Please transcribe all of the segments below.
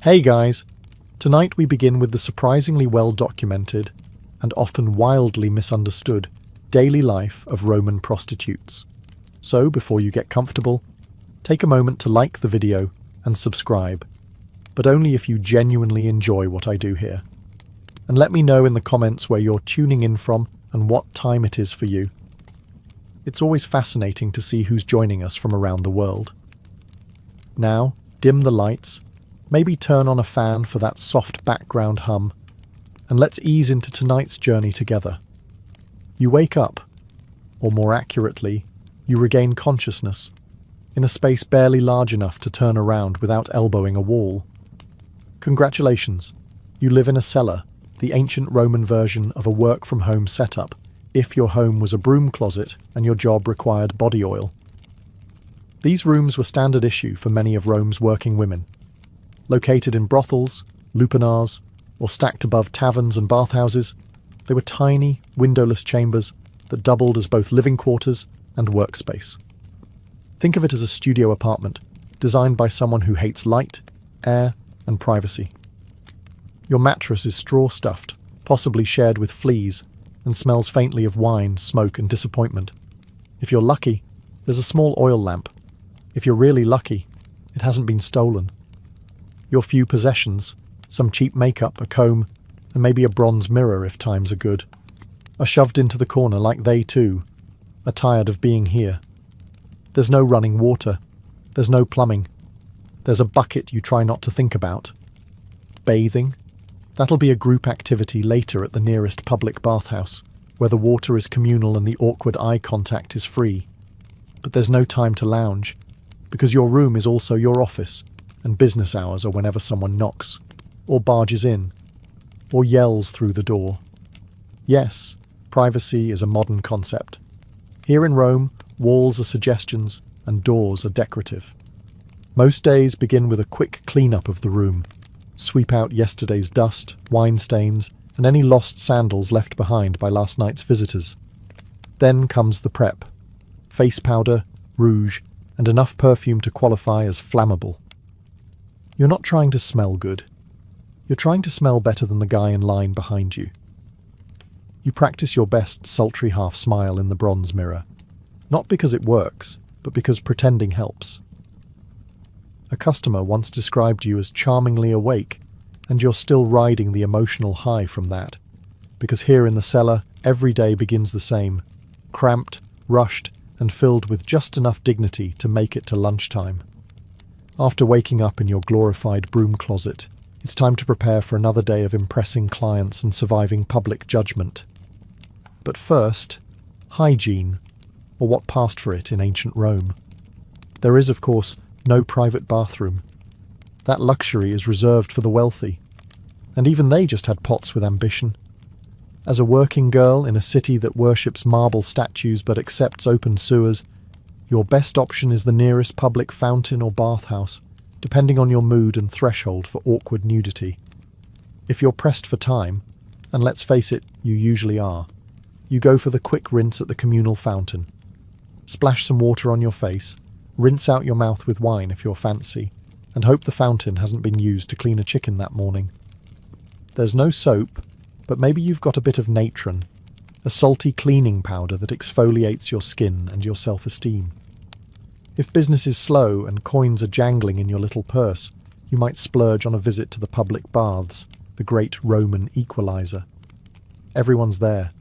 Hey guys! Tonight we begin with the surprisingly well-documented and often wildly misunderstood daily life of Roman prostitutes. So, before you get comfortable, take a moment to like the video and subscribe, but only if you genuinely enjoy what I do here. And let me know in the comments where you're tuning in from and what time it is for you. It's always fascinating to see who's joining us from around the world. Now, dim the lights, maybe turn on a fan for that soft background hum, and let's ease into tonight's journey together. You wake up, or more accurately, you regain consciousness, in a space barely large enough to turn around without elbowing a wall. Congratulations, you live in a cellar, the ancient Roman version of a work-from-home setup, if your home was a broom closet and your job required body oil. These rooms were standard issue for many of Rome's working women. Located in brothels, lupanars, or stacked above taverns and bathhouses, they were tiny, windowless chambers that doubled as both living quarters and workspace. Think of it as a studio apartment, designed by someone who hates light, air, and privacy. Your mattress is straw-stuffed, possibly shared with fleas, and smells faintly of wine, smoke, and disappointment. If you're lucky, there's a small oil lamp. If you're really lucky, it hasn't been stolen. Your few possessions, some cheap makeup, a comb, and maybe a bronze mirror if times are good, are shoved into the corner like they too are tired of being here. There's no running water. There's no plumbing. There's a bucket you try not to think about. Bathing? That'll be a group activity later at the nearest public bathhouse, where the water is communal and the awkward eye contact is free. But there's no time to lounge, because your room is also your office, and business hours are whenever someone knocks, or barges in, or yells through the door. Yes, privacy is a modern concept. Here in Rome, walls are suggestions and doors are decorative. Most days begin with a quick clean-up of the room. Sweep out yesterday's dust, wine stains, and any lost sandals left behind by last night's visitors. Then comes the prep. Face powder, rouge, and enough perfume to qualify as flammable. You're not trying to smell good. You're trying to smell better than the guy in line behind you. You practice your best sultry half-smile in the bronze mirror, not because it works, but because pretending helps. A customer once described you as charmingly awake, and you're still riding the emotional high from that, because here in the cellar, every day begins the same, cramped, rushed, and filled with just enough dignity to make it to lunchtime. After waking up in your glorified broom closet, it's time to prepare for another day of impressing clients and surviving public judgment. But first, hygiene, or what passed for it in ancient Rome. There is, of course, no private bathroom. That luxury is reserved for the wealthy, and even they just had pots with ambition. As a working girl in a city that worships marble statues but accepts open sewers, your best option is the nearest public fountain or bathhouse, depending on your mood and threshold for awkward nudity. If you're pressed for time, and let's face it, you usually are, you go for the quick rinse at the communal fountain. Splash some water on your face, rinse out your mouth with wine if you're fancy, and hope the fountain hasn't been used to clean a chicken that morning. There's no soap, but maybe you've got a bit of natron, a salty cleaning powder that exfoliates your skin and your self-esteem. If business is slow and coins are jangling in your little purse, you might splurge on a visit to the public baths, the great Roman equalizer. Everyone's there.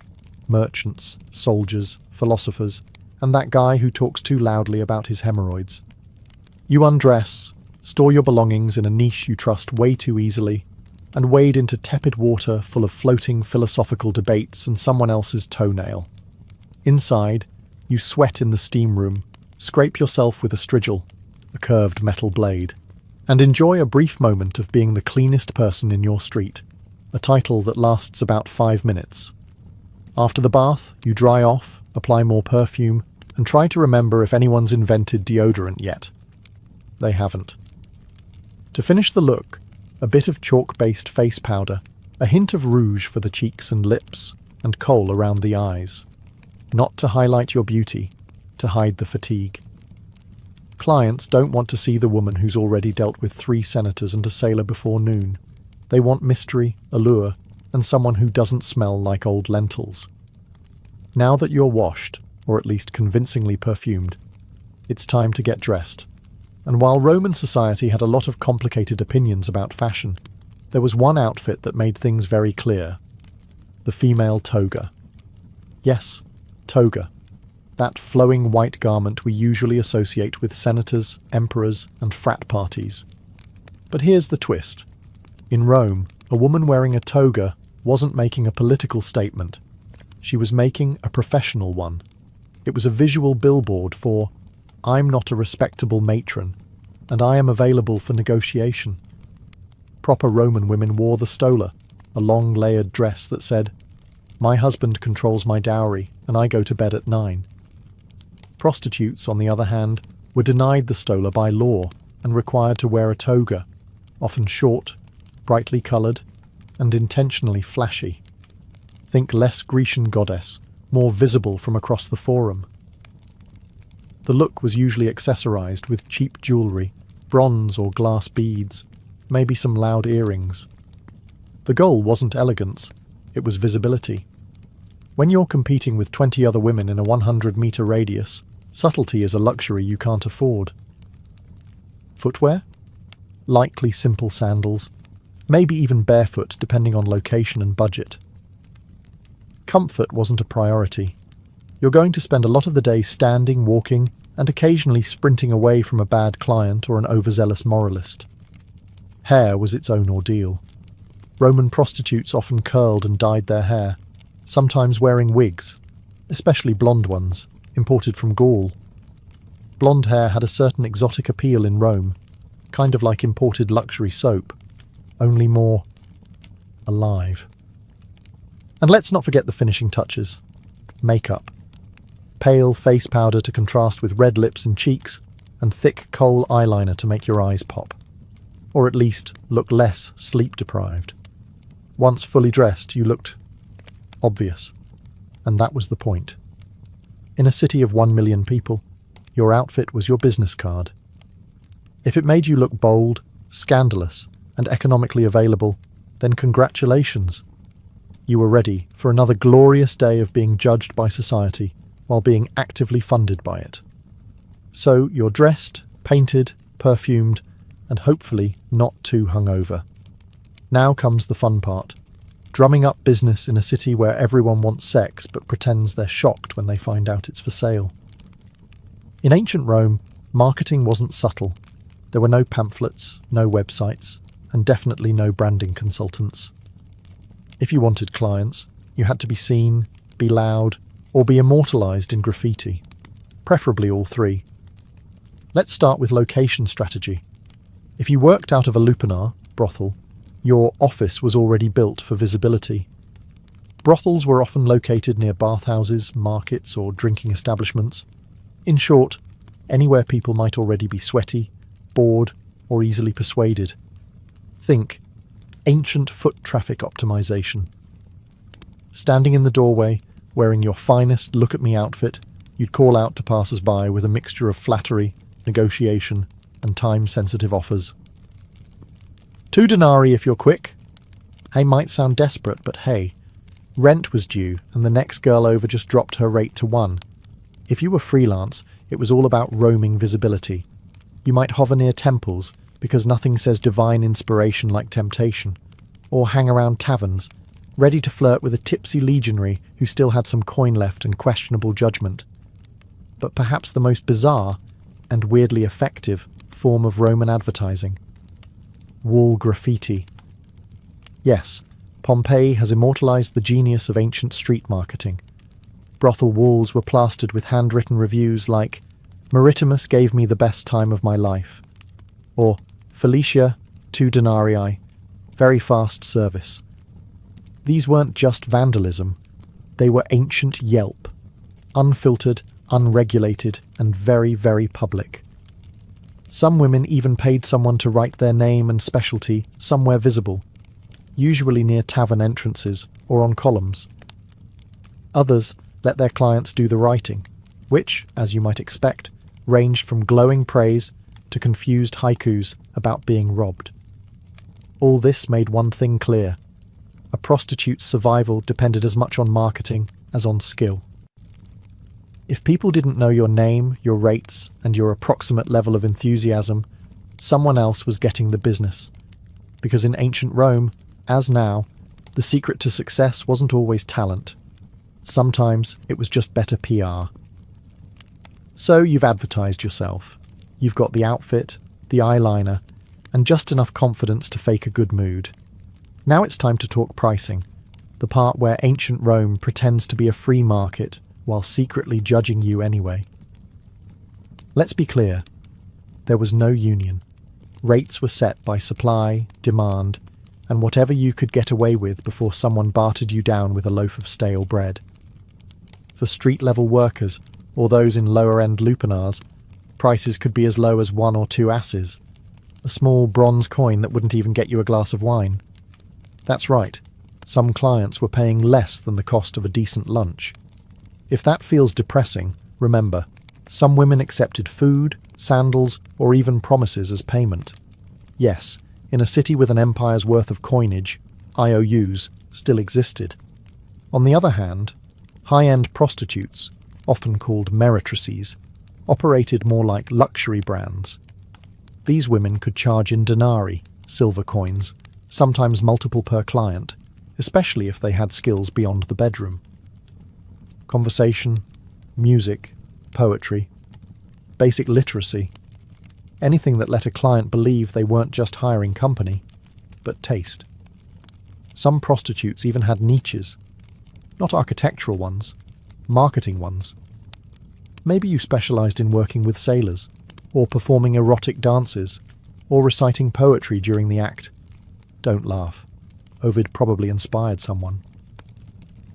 Merchants, soldiers, philosophers, and that guy who talks too loudly about his hemorrhoids. You undress, store your belongings in a niche you trust way too easily, and wade into tepid water full of floating philosophical debates and someone else's toenail. Inside, you sweat in the steam room, scrape yourself with a strigil, a curved metal blade, and enjoy a brief moment of being the cleanest person in your street, a title that lasts about 5 minutes. After the bath, you dry off, apply more perfume, and try to remember if anyone's invented deodorant yet. They haven't. To finish the look, a bit of chalk-based face powder, a hint of rouge for the cheeks and lips, and kohl around the eyes. Not to highlight your beauty, to hide the fatigue. Clients don't want to see the woman who's already dealt with 3 senators and a sailor before noon. They want mystery, allure, and someone who doesn't smell like old lentils. Now that you're washed, or at least convincingly perfumed, it's time to get dressed. And while Roman society had a lot of complicated opinions about fashion, there was one outfit that made things very clear: the female toga. Yes, toga. That flowing white garment we usually associate with senators, emperors, and frat parties. But here's the twist. In Rome, a woman wearing a toga wasn't making a political statement. She was making a professional one. It was a visual billboard for, "I'm not a respectable matron, and I am available for negotiation." Proper Roman women wore the stola, a long layered dress that said, "My husband controls my dowry, and I go to bed at 9. Prostitutes, on the other hand, were denied the stola by law and required to wear a toga, often short, brightly coloured, and intentionally flashy. Think less Grecian goddess, more visible from across the forum. The look was usually accessorised with cheap jewellery, bronze or glass beads, maybe some loud earrings. The goal wasn't elegance, it was visibility. When you're competing with 20 other women in a 100-metre radius, subtlety is a luxury you can't afford. Footwear? Likely simple sandals, maybe even barefoot depending on location and budget. Comfort wasn't a priority. You're going to spend a lot of the day standing, walking, and occasionally sprinting away from a bad client or an overzealous moralist. Hair was its own ordeal. Roman prostitutes often curled and dyed their hair, sometimes wearing wigs, especially blonde ones, imported from Gaul. Blonde hair had a certain exotic appeal in Rome, kind of like imported luxury soap, only more alive. And let's not forget the finishing touches. Makeup. Pale face powder to contrast with red lips and cheeks, and thick kohl eyeliner to make your eyes pop. Or at least look less sleep-deprived. Once fully dressed, you looked obvious, and that was the point. In a city of 1 million people, your outfit was your business card. If it made you look bold, scandalous, and economically available, then congratulations. You were ready for another glorious day of being judged by society while being actively funded by it. So you're dressed, painted, perfumed, and hopefully not too hungover. Now comes the fun part. Drumming up business in a city where everyone wants sex but pretends they're shocked when they find out it's for sale. In ancient Rome, marketing wasn't subtle. There were no pamphlets, no websites, and definitely no branding consultants. If you wanted clients, you had to be seen, be loud, or be immortalised in graffiti. Preferably all 3. Let's start with location strategy. If you worked out of a lupanar, brothel, your office was already built for visibility. Brothels were often located near bathhouses, markets, or drinking establishments. In short, anywhere people might already be sweaty, bored, or easily persuaded. Think ancient foot traffic optimization. Standing in the doorway, wearing your finest look-at-me outfit, you'd call out to passers-by with a mixture of flattery, negotiation, and time-sensitive offers. 2 denarii if you're quick. Hey, might sound desperate, but hey, rent was due and the next girl over just dropped her rate to 1. If you were freelance, it was all about roaming visibility. You might hover near temples, because nothing says divine inspiration like temptation, or hang around taverns, ready to flirt with a tipsy legionary who still had some coin left and questionable judgment. But perhaps the most bizarre, and weirdly effective, form of Roman advertising. Wall graffiti. Yes, Pompeii has immortalised the genius of ancient street marketing. Brothel walls were plastered with handwritten reviews like, "Maritimus gave me the best time of my life," or "Felicia, 2 denarii, very fast service." These weren't just vandalism, they were ancient Yelp, unfiltered, unregulated, and very, very public. Some women even paid someone to write their name and specialty somewhere visible, usually near tavern entrances or on columns. Others let their clients do the writing, which, as you might expect, ranged from glowing praise to confused haikus about being robbed. All this made one thing clear: a prostitute's survival depended as much on marketing as on skill. If people didn't know your name, your rates, and your approximate level of enthusiasm, someone else was getting the business. Because in ancient Rome, as now, the secret to success wasn't always talent. Sometimes it was just better PR. So you've advertised yourself. You've got the outfit, the eyeliner, and just enough confidence to fake a good mood. Now it's time to talk pricing, the part where ancient Rome pretends to be a free market while secretly judging you anyway. Let's be clear, there was no union. Rates were set by supply, demand, and whatever you could get away with before someone bartered you down with a loaf of stale bread. For street-level workers, or those in lower-end lupanars, prices could be as low as 1 or 2 asses, a small bronze coin that wouldn't even get you a glass of wine. That's right, some clients were paying less than the cost of a decent lunch. If that feels depressing, remember, some women accepted food, sandals, or even promises as payment. Yes, in a city with an empire's worth of coinage, IOUs still existed. On the other hand, high-end prostitutes, often called meretrices, operated more like luxury brands. These women could charge in denarii, silver coins, sometimes multiple per client, especially if they had skills beyond the bedroom. Conversation, music, poetry, basic literacy, anything that let a client believe they weren't just hiring company, but taste. Some prostitutes even had niches, not architectural ones, marketing ones. Maybe you specialized in working with sailors, or performing erotic dances, or reciting poetry during the act. Don't laugh. Ovid probably inspired someone.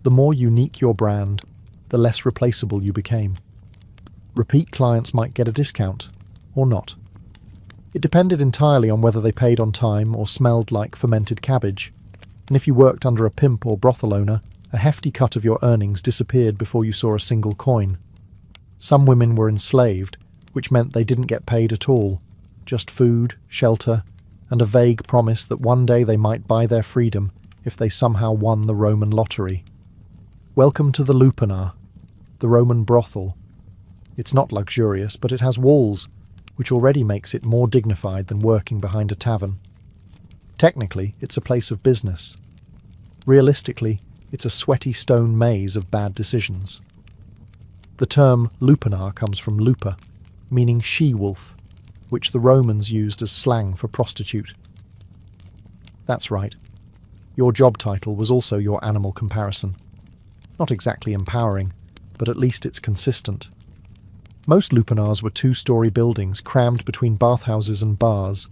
The more unique your brand, the less replaceable you became. Repeat clients might get a discount, or not. It depended entirely on whether they paid on time or smelled like fermented cabbage, and if you worked under a pimp or brothel owner, a hefty cut of your earnings disappeared before you saw a single coin. Some women were enslaved, which meant they didn't get paid at all, just food, shelter, and a vague promise that one day they might buy their freedom if they somehow won the Roman lottery. Welcome to the lupanar, the Roman brothel. It's not luxurious, but it has walls, which already makes it more dignified than working behind a tavern. Technically, it's a place of business. Realistically, it's a sweaty stone maze of bad decisions. The term lupanar comes from lupa, meaning she-wolf, which the Romans used as slang for prostitute. That's right. Your job title was also your animal comparison. Not exactly empowering, but at least it's consistent. Most lupanars were 2-story buildings crammed between bathhouses and bars,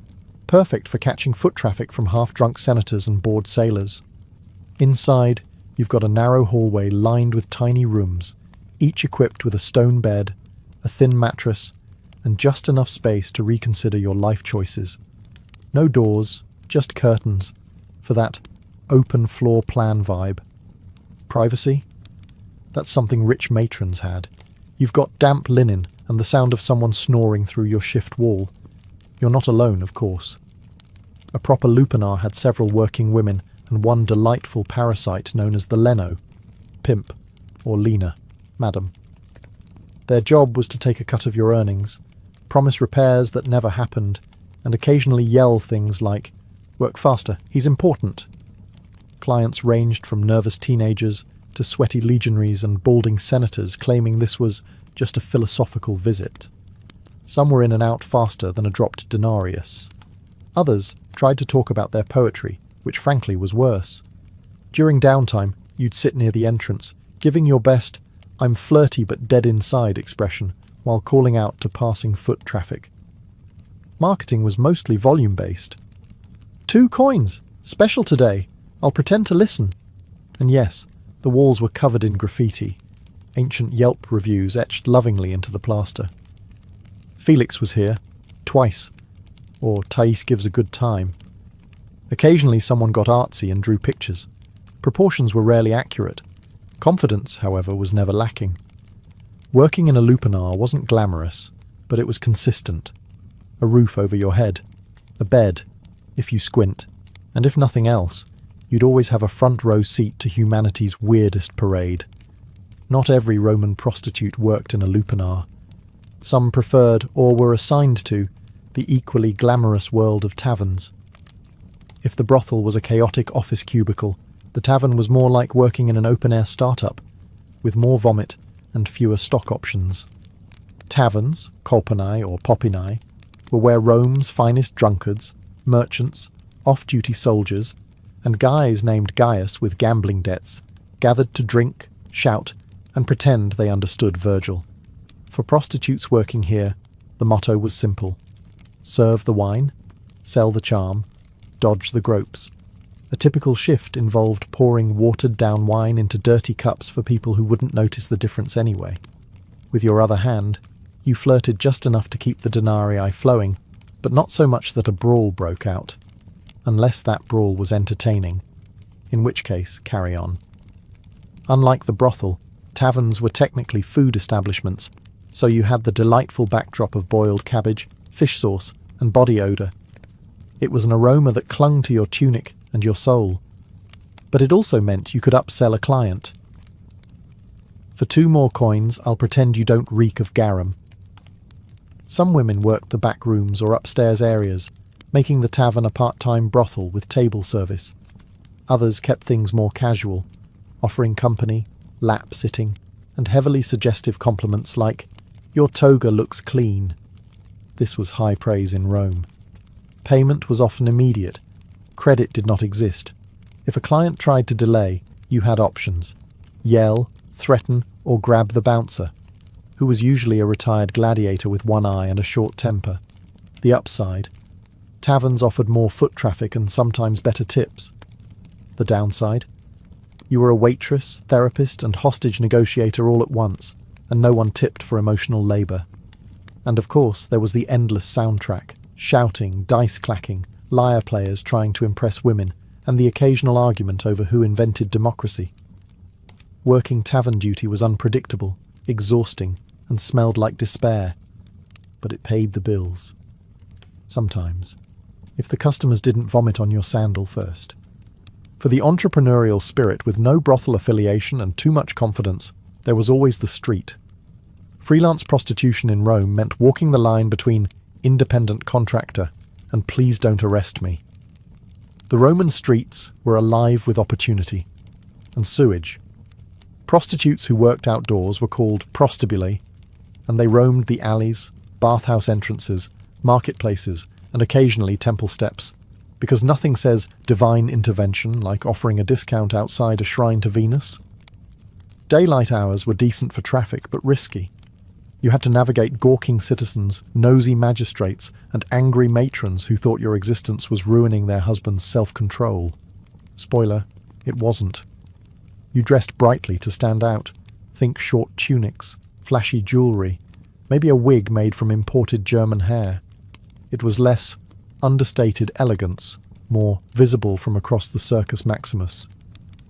perfect for catching foot traffic from half-drunk senators and bored sailors. Inside, you've got a narrow hallway lined with tiny rooms, each equipped with a stone bed, a thin mattress, and just enough space to reconsider your life choices. No doors, just curtains, for that open floor plan vibe. Privacy? That's something rich matrons had. You've got damp linen and the sound of someone snoring through your shift wall. You're not alone, of course. A proper lupanar had several working women and one delightful parasite known as the leno, pimp, or lena, madam. Their job was to take a cut of your earnings, promise repairs that never happened, and occasionally yell things like, "Work faster, he's important." Clients ranged from nervous teenagers to sweaty legionaries and balding senators claiming this was just a philosophical visit. Some were in and out faster than a dropped denarius. Others tried to talk about their poetry, which frankly was worse. During downtime, you'd sit near the entrance, giving your best "I'm flirty but dead inside" expression while calling out to passing foot traffic. Marketing was mostly volume-based. 2 coins! Special today! I'll pretend to listen. And yes, the walls were covered in graffiti, ancient Yelp reviews etched lovingly into the plaster. Felix was here, twice, or Thais gives a good time. Occasionally someone got artsy and drew pictures. Proportions were rarely accurate. Confidence, however, was never lacking. Working in a lupanar wasn't glamorous, but it was consistent. A roof over your head, a bed, if you squint, and if nothing else, you'd always have a front row seat to humanity's weirdest parade. Not every Roman prostitute worked in a lupanar. Some preferred, or were assigned to, the equally glamorous world of taverns. If the brothel was a chaotic office cubicle, the tavern was more like working in an open-air startup, with more vomit and fewer stock options. Taverns, kolpanai or popinai, were where Rome's finest drunkards, merchants, off-duty soldiers, and guys named Gaius with gambling debts gathered to drink, shout, and pretend they understood Virgil. For prostitutes working here, the motto was simple: serve the wine, sell the charm, dodge the gropes. A typical shift involved pouring watered-down wine into dirty cups for people who wouldn't notice the difference anyway. With your other hand, you flirted just enough to keep the denarii flowing, but not so much that a brawl broke out. Unless that brawl was entertaining, in which case, carry on. Unlike the brothel, taverns were technically food establishments, so you had the delightful backdrop of boiled cabbage, fish sauce, and body odour. It was an aroma that clung to your tunic and your soul, but it also meant you could upsell a client. For 2 more coins, I'll pretend you don't reek of garum. Some women worked the back rooms or upstairs areas, making the tavern a part-time brothel with table service. Others kept things more casual, offering company, lap sitting, and heavily suggestive compliments like, "Your toga looks clean." This was high praise in Rome. Payment was often immediate. Credit did not exist. If a client tried to delay, you had options: yell, threaten, or grab the bouncer, who was usually a retired gladiator with one eye and a short temper. The upside: taverns offered more foot traffic and sometimes better tips. The downside: you were a waitress, therapist, and hostage negotiator all at once, and no one tipped for emotional labour. And of course, there was the endless soundtrack: shouting, dice clacking, lyre players trying to impress women, and the occasional argument over who invented democracy. Working tavern duty was unpredictable, exhausting, and smelled like despair, but it paid the bills. Sometimes, if the customers didn't vomit on your sandal first. For the entrepreneurial spirit with no brothel affiliation and too much confidence, there was always the street. Freelance prostitution in Rome meant walking the line between independent contractor and please don't arrest me. The Roman streets were alive with opportunity and sewage. Prostitutes who worked outdoors were called prostibulae, and they roamed the alleys, bathhouse entrances, marketplaces, and occasionally temple steps, because nothing says divine intervention like offering a discount outside a shrine to Venus. Daylight hours were decent for traffic, but risky. You had to navigate gawking citizens, nosy magistrates, and angry matrons who thought your existence was ruining their husband's self-control. Spoiler, it wasn't. You dressed brightly to stand out. Think short tunics, flashy jewellery, maybe a wig made from imported German hair. It was less understated elegance, more visible from across the Circus Maximus.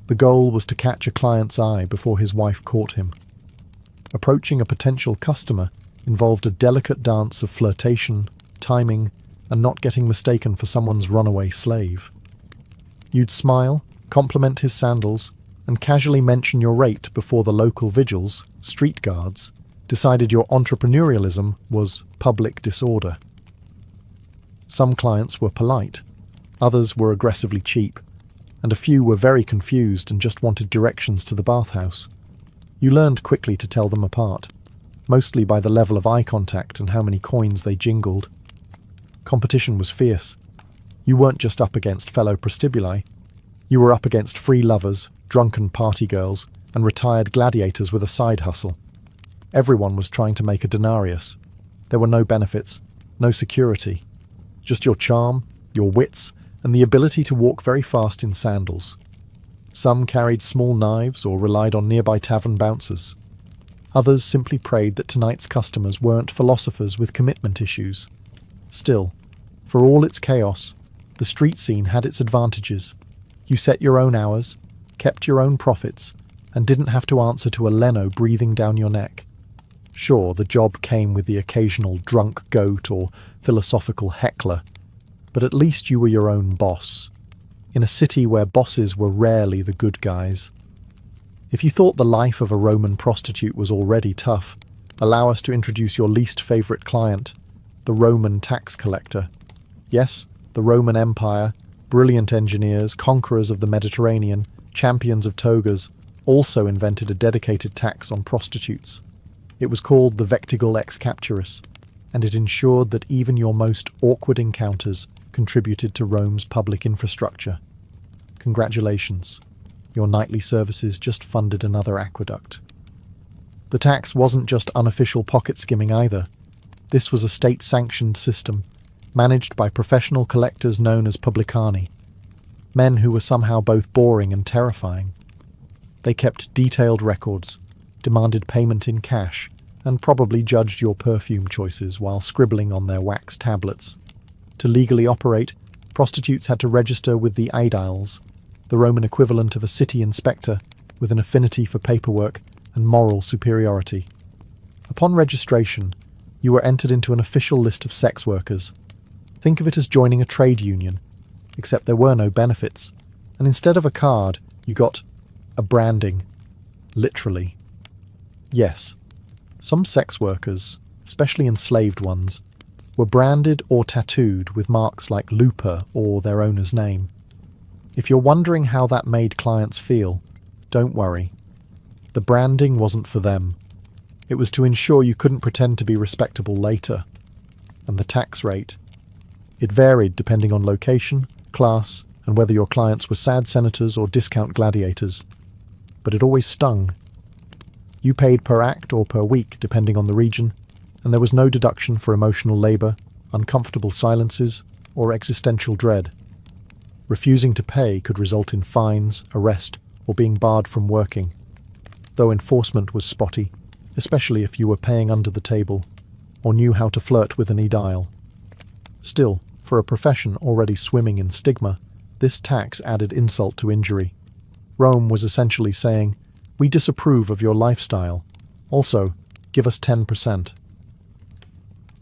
The goal was to catch a client's eye before his wife caught him. Approaching a potential customer involved a delicate dance of flirtation, timing, and not getting mistaken for someone's runaway slave. You'd smile, compliment his sandals, and casually mention your rate before the local vigils, street guards, decided your entrepreneurialism was public disorder. Some clients were polite, others were aggressively cheap, and a few were very confused and just wanted directions to the bathhouse. You learned quickly to tell them apart, mostly by the level of eye contact and how many coins they jingled. Competition was fierce. You weren't just up against fellow prostibulae, you were up against free lovers, drunken party girls, and retired gladiators with a side hustle. Everyone was trying to make a denarius. There were no benefits, no security, just your charm, your wits, and the ability to walk very fast in sandals. Some carried small knives or relied on nearby tavern bouncers. Others simply prayed that tonight's customers weren't philosophers with commitment issues. Still, for all its chaos, the street scene had its advantages. You set your own hours, kept your own profits, and didn't have to answer to a Leno breathing down your neck. Sure, the job came with the occasional drunk goat or philosophical heckler, but at least you were your own boss, in a city where bosses were rarely the good guys. If you thought the life of a Roman prostitute was already tough, allow us to introduce your least favourite client, the Roman tax collector. Yes, the Roman Empire, brilliant engineers, conquerors of the Mediterranean, champions of togas, also invented a dedicated tax on prostitutes. It was called the Vectigul ex capturis, and it ensured that even your most awkward encounters contributed to Rome's public infrastructure. Congratulations, your nightly services just funded another aqueduct. The tax wasn't just unofficial pocket skimming either. This was a state-sanctioned system, managed by professional collectors known as publicani, men who were somehow both boring and terrifying. They kept detailed records, demanded payment in cash, and probably judged your perfume choices while scribbling on their wax tablets. To legally operate, prostitutes had to register with the aediles, the Roman equivalent of a city inspector with an affinity for paperwork and moral superiority. Upon registration, you were entered into an official list of sex workers. Think of it as joining a trade union, except there were no benefits, and instead of a card, you got a branding. Literally. Yes, some sex workers, especially enslaved ones, were branded or tattooed with marks like Lupa or their owner's name. If you're wondering how that made clients feel, don't worry. The branding wasn't for them. It was to ensure you couldn't pretend to be respectable later. And the tax rate. It varied depending on location, class, and whether your clients were sad senators or discount gladiators. But it always stung. You paid per act or per week, depending on the region, and there was no deduction for emotional labour, uncomfortable silences, or existential dread. Refusing to pay could result in fines, arrest, or being barred from working, though enforcement was spotty, especially if you were paying under the table, or knew how to flirt with an aedile. Still, for a profession already swimming in stigma, this tax added insult to injury. Rome was essentially saying, "We disapprove of your lifestyle. Also, give us 10%.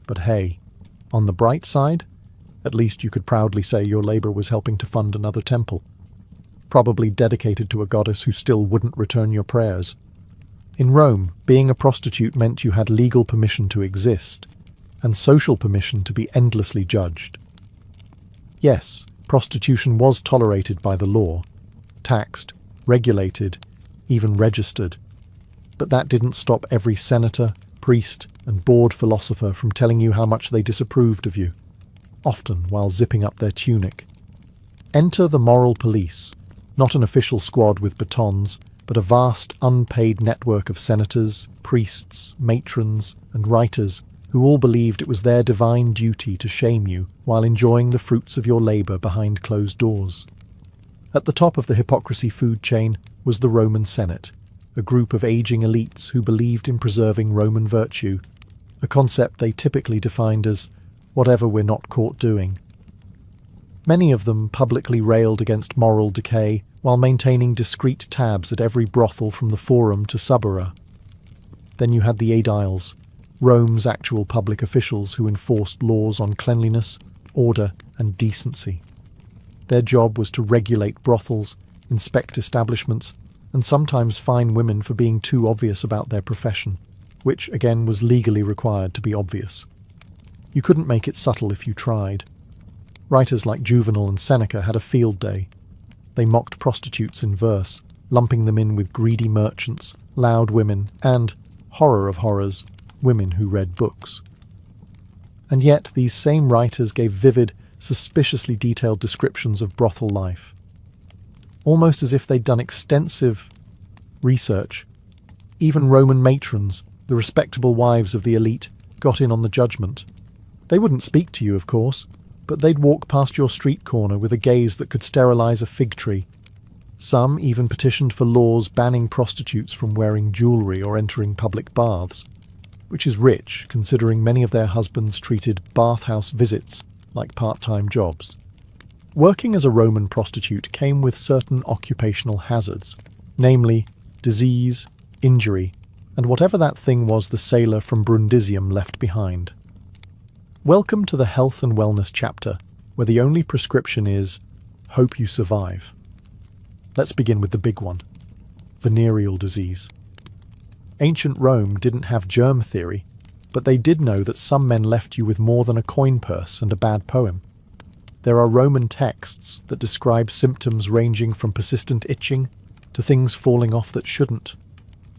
But hey, on the bright side, at least you could proudly say your labour was helping to fund another temple, probably dedicated to a goddess who still wouldn't return your prayers. In Rome, being a prostitute meant you had legal permission to exist, and social permission to be endlessly judged. Yes, prostitution was tolerated by the law, taxed, regulated, even registered. But that didn't stop every senator, priest, and bored philosopher from telling you how much they disapproved of you, often while zipping up their tunic. Enter the moral police, not an official squad with batons, but a vast, unpaid network of senators, priests, matrons, and writers who all believed it was their divine duty to shame you while enjoying the fruits of your labour behind closed doors. At the top of the hypocrisy food chain was the Roman Senate, a group of aging elites who believed in preserving Roman virtue, a concept they typically defined as whatever we're not caught doing. Many of them publicly railed against moral decay while maintaining discreet tabs at every brothel from the Forum to Subura. Then you had the aediles, Rome's actual public officials who enforced laws on cleanliness, order, and decency. Their job was to regulate brothels, inspect establishments, and sometimes fine women for being too obvious about their profession, which, again, was legally required to be obvious. You couldn't make it subtle if you tried. Writers like Juvenal and Seneca had a field day. They mocked prostitutes in verse, lumping them in with greedy merchants, loud women, and, horror of horrors, women who read books. And yet these same writers gave vivid, suspiciously detailed descriptions of brothel life. Almost as if they'd done extensive research. Even Roman matrons, the respectable wives of the elite, got in on the judgment. They wouldn't speak to you, of course, but they'd walk past your street corner with a gaze that could sterilize a fig tree. Some even petitioned for laws banning prostitutes from wearing jewellery or entering public baths, which is rich considering many of their husbands treated bathhouse visits like part-time jobs. Working as a Roman prostitute came with certain occupational hazards, namely disease, injury, and whatever that thing was the sailor from Brundisium left behind. Welcome to the health and wellness chapter, where the only prescription is, hope you survive. Let's begin with the big one, venereal disease. Ancient Rome didn't have germ theory, but they did know that some men left you with more than a coin purse and a bad poem. There are Roman texts that describe symptoms ranging from persistent itching to things falling off that shouldn't.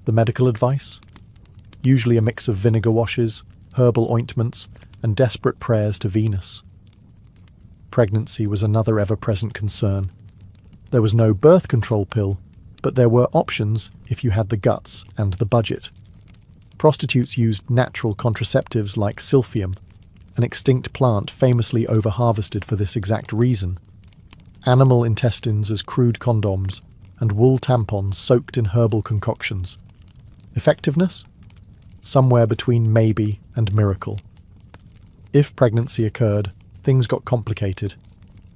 The medical advice? Usually a mix of vinegar washes, herbal ointments, and desperate prayers to Venus. Pregnancy was another ever-present concern. There was no birth control pill, but there were options if you had the guts and the budget. Prostitutes used natural contraceptives like silphium, an extinct plant famously over-harvested for this exact reason. Animal intestines as crude condoms, and wool tampons soaked in herbal concoctions. Effectiveness? Somewhere between maybe and miracle. If pregnancy occurred, things got complicated.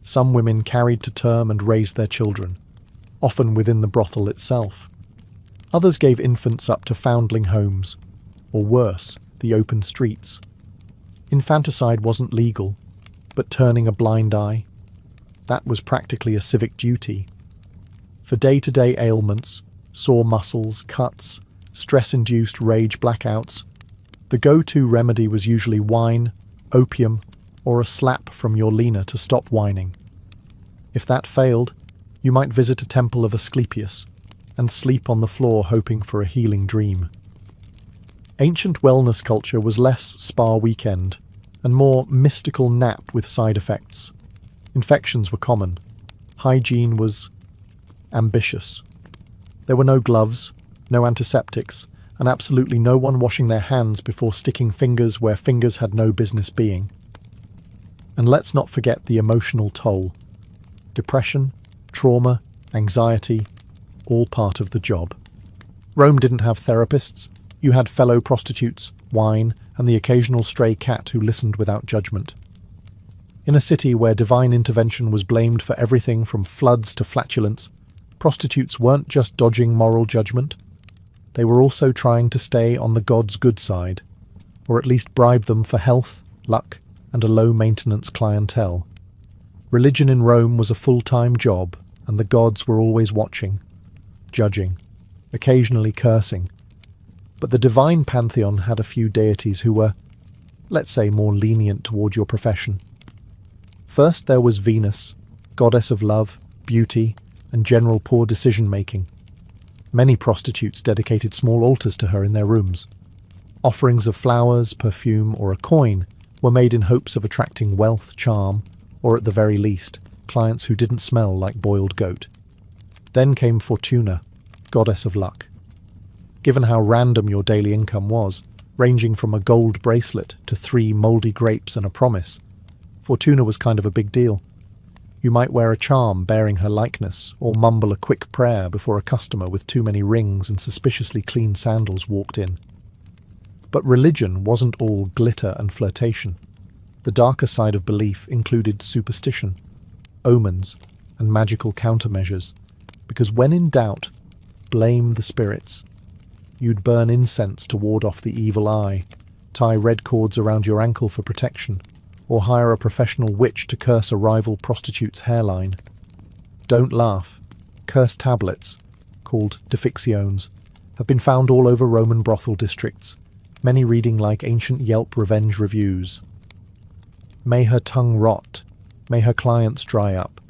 Some women carried to term and raised their children, often within the brothel itself. Others gave infants up to foundling homes, or worse, the open streets. Infanticide wasn't legal, but turning a blind eye, that was practically a civic duty. For day-to-day ailments, sore muscles, cuts, stress-induced rage blackouts, the go-to remedy was usually wine, opium, or a slap from your leaner to stop whining. If that failed, you might visit a temple of Asclepius and sleep on the floor hoping for a healing dream. Ancient wellness culture was less spa weekend and more mystical nap with side effects. Infections were common. Hygiene was ambitious. There were no gloves, no antiseptics, and absolutely no one washing their hands before sticking fingers where fingers had no business being. And let's not forget the emotional toll. Depression, trauma, anxiety, all part of the job. Rome didn't have therapists. You had fellow prostitutes, wine, and the occasional stray cat who listened without judgment. In a city where divine intervention was blamed for everything from floods to flatulence, prostitutes weren't just dodging moral judgment. They were also trying to stay on the gods' good side, or at least bribe them for health, luck, and a low-maintenance clientele. Religion in Rome was a full-time job, and the gods were always watching, judging, occasionally cursing. But the divine pantheon had a few deities who were, let's say, more lenient toward your profession. First there was Venus, goddess of love, beauty, and general poor decision-making. Many prostitutes dedicated small altars to her in their rooms. Offerings of flowers, perfume, or a coin were made in hopes of attracting wealth, charm, or at the very least, clients who didn't smell like boiled goat. Then came Fortuna, goddess of luck. Given how random your daily income was, ranging from a gold bracelet to 3 mouldy grapes and a promise, Fortuna was kind of a big deal. You might wear a charm bearing her likeness, or mumble a quick prayer before a customer with too many rings and suspiciously clean sandals walked in. But religion wasn't all glitter and flirtation. The darker side of belief included superstition, omens, and magical countermeasures, because when in doubt, blame the spirits. You'd burn incense to ward off the evil eye, tie red cords around your ankle for protection, or hire a professional witch to curse a rival prostitute's hairline. Don't laugh. Curse tablets, called defictiones, have been found all over Roman brothel districts, many reading like ancient Yelp revenge reviews. May her tongue rot. May her clients dry up.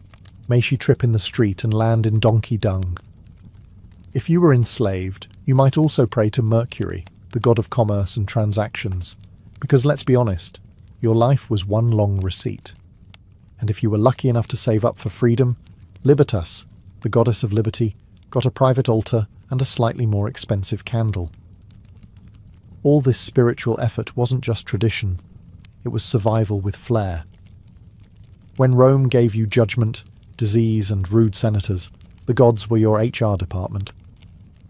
May she trip in the street and land in donkey dung. If you were enslaved, you might also pray to Mercury, the god of commerce and transactions, because let's be honest, your life was one long receipt. And if you were lucky enough to save up for freedom, Libertas, the goddess of liberty, got a private altar and a slightly more expensive candle. All this spiritual effort wasn't just tradition, it was survival with flair. When Rome gave you judgment, disease, and rude senators, the gods were your HR department.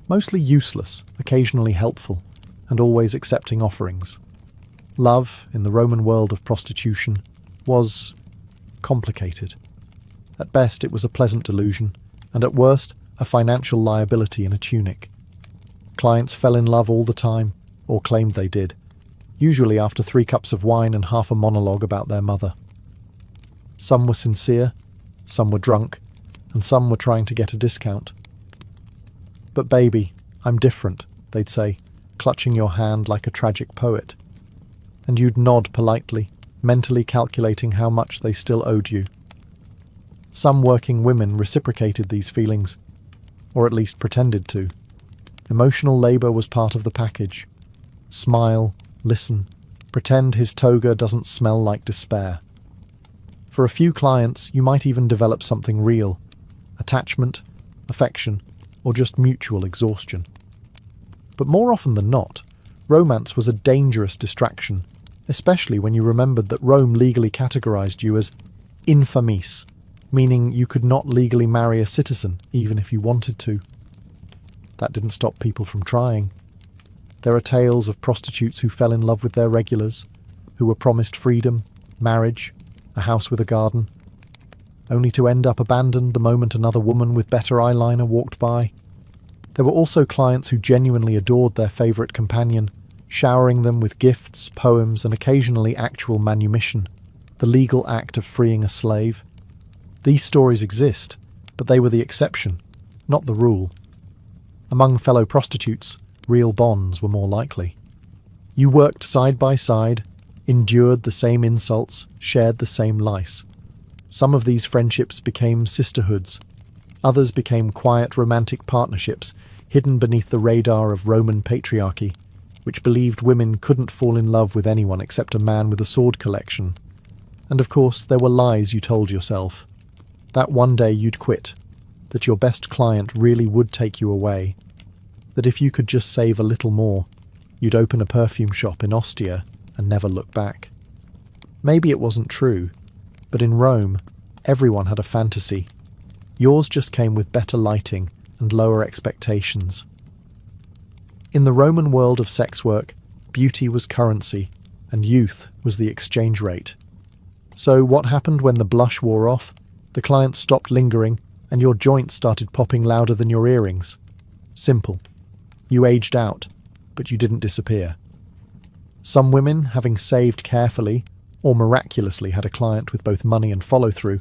Mostly useless, occasionally helpful, and always accepting offerings. Love, in the Roman world of prostitution, was complicated. At best, it was a pleasant delusion, and at worst, a financial liability in a tunic. Clients fell in love all the time, or claimed they did, usually after 3 cups of wine and half a monologue about their mother. Some were sincere, some were drunk, and some were trying to get a discount. "But baby, I'm different," they'd say, clutching your hand like a tragic poet. And you'd nod politely, mentally calculating how much they still owed you. Some working women reciprocated these feelings, or at least pretended to. Emotional labour was part of the package. Smile, listen, pretend his toga doesn't smell like despair. For a few clients, you might even develop something real: attachment, affection, or just mutual exhaustion. But more often than not, romance was a dangerous distraction, especially when you remembered that Rome legally categorized you as infamis, meaning you could not legally marry a citizen even if you wanted to. That didn't stop people from trying. There are tales of prostitutes who fell in love with their regulars, who were promised freedom, marriage, a house with a garden, only to end up abandoned the moment another woman with better eyeliner walked by. There were also clients who genuinely adored their favourite companion, showering them with gifts, poems, and occasionally actual manumission, the legal act of freeing a slave. These stories exist, but they were the exception, not the rule. Among fellow prostitutes, real bonds were more likely. You worked side by side, endured the same insults, shared the same lice. Some of these friendships became sisterhoods. Others became quiet romantic partnerships hidden beneath the radar of Roman patriarchy, which believed women couldn't fall in love with anyone except a man with a sword collection. And of course, there were lies you told yourself. That one day you'd quit, that your best client really would take you away, that if you could just save a little more, you'd open a perfume shop in Ostia and never look back. Maybe it wasn't true, but in Rome, everyone had a fantasy. Yours just came with better lighting and lower expectations. In the Roman world of sex work, beauty was currency, and youth was the exchange rate. So what happened when the blush wore off, the client stopped lingering, and your joints started popping louder than your earrings? Simple. You aged out, but you didn't disappear. Some women, having saved carefully, or miraculously had a client with both money and follow-through,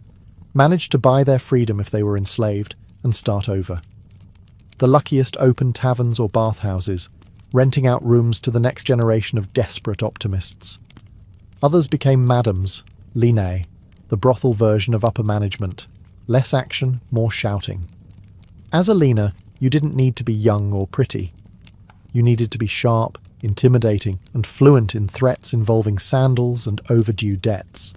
managed to buy their freedom if they were enslaved and start over. The luckiest opened taverns or bathhouses, renting out rooms to the next generation of desperate optimists. Others became madams, linae, the brothel version of upper management. Less action, more shouting. As a lina, you didn't need to be young or pretty. You needed to be sharp, intimidating, and fluent in threats involving sandals and overdue debts.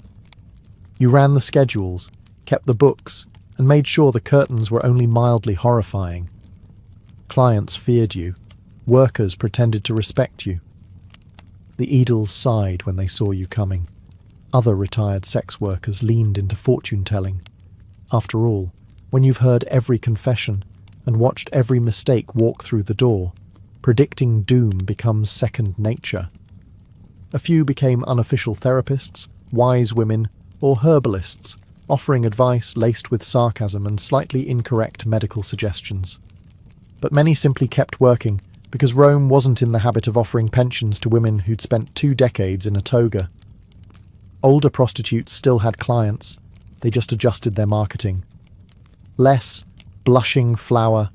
You ran the schedules, kept the books, and made sure the curtains were only mildly horrifying. Clients feared you. Workers pretended to respect you. The Eagles sighed when they saw you coming. Other retired sex workers leaned into fortune-telling. After all, when you've heard every confession and watched every mistake walk through the door, predicting doom becomes second nature. A few became unofficial therapists, wise women, or herbalists, offering advice laced with sarcasm and slightly incorrect medical suggestions. But many simply kept working, because Rome wasn't in the habit of offering pensions to women who'd spent 2 decades in a toga. Older prostitutes still had clients, they just adjusted their marketing. Less blushing flower,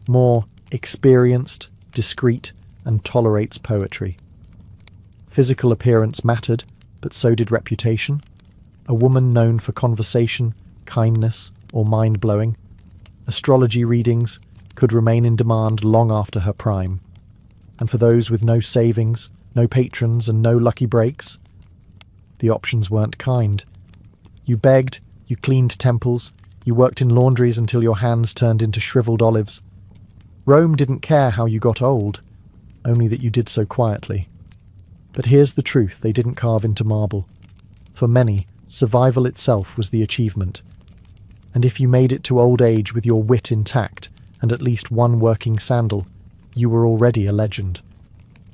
more experienced, discreet, and tolerates poetry. Physical appearance mattered, but so did reputation. A woman known for conversation, kindness, or mind-blowing. Astrology readings could remain in demand long after her prime. And for those with no savings, no patrons, and no lucky breaks, the options weren't kind. You begged, you cleaned temples, you worked in laundries until your hands turned into shriveled olives. Rome didn't care how you got old, only that you did so quietly. But here's the truth they didn't carve into marble. For many, survival itself was the achievement. And if you made it to old age with your wit intact and at least one working sandal, you were already a legend.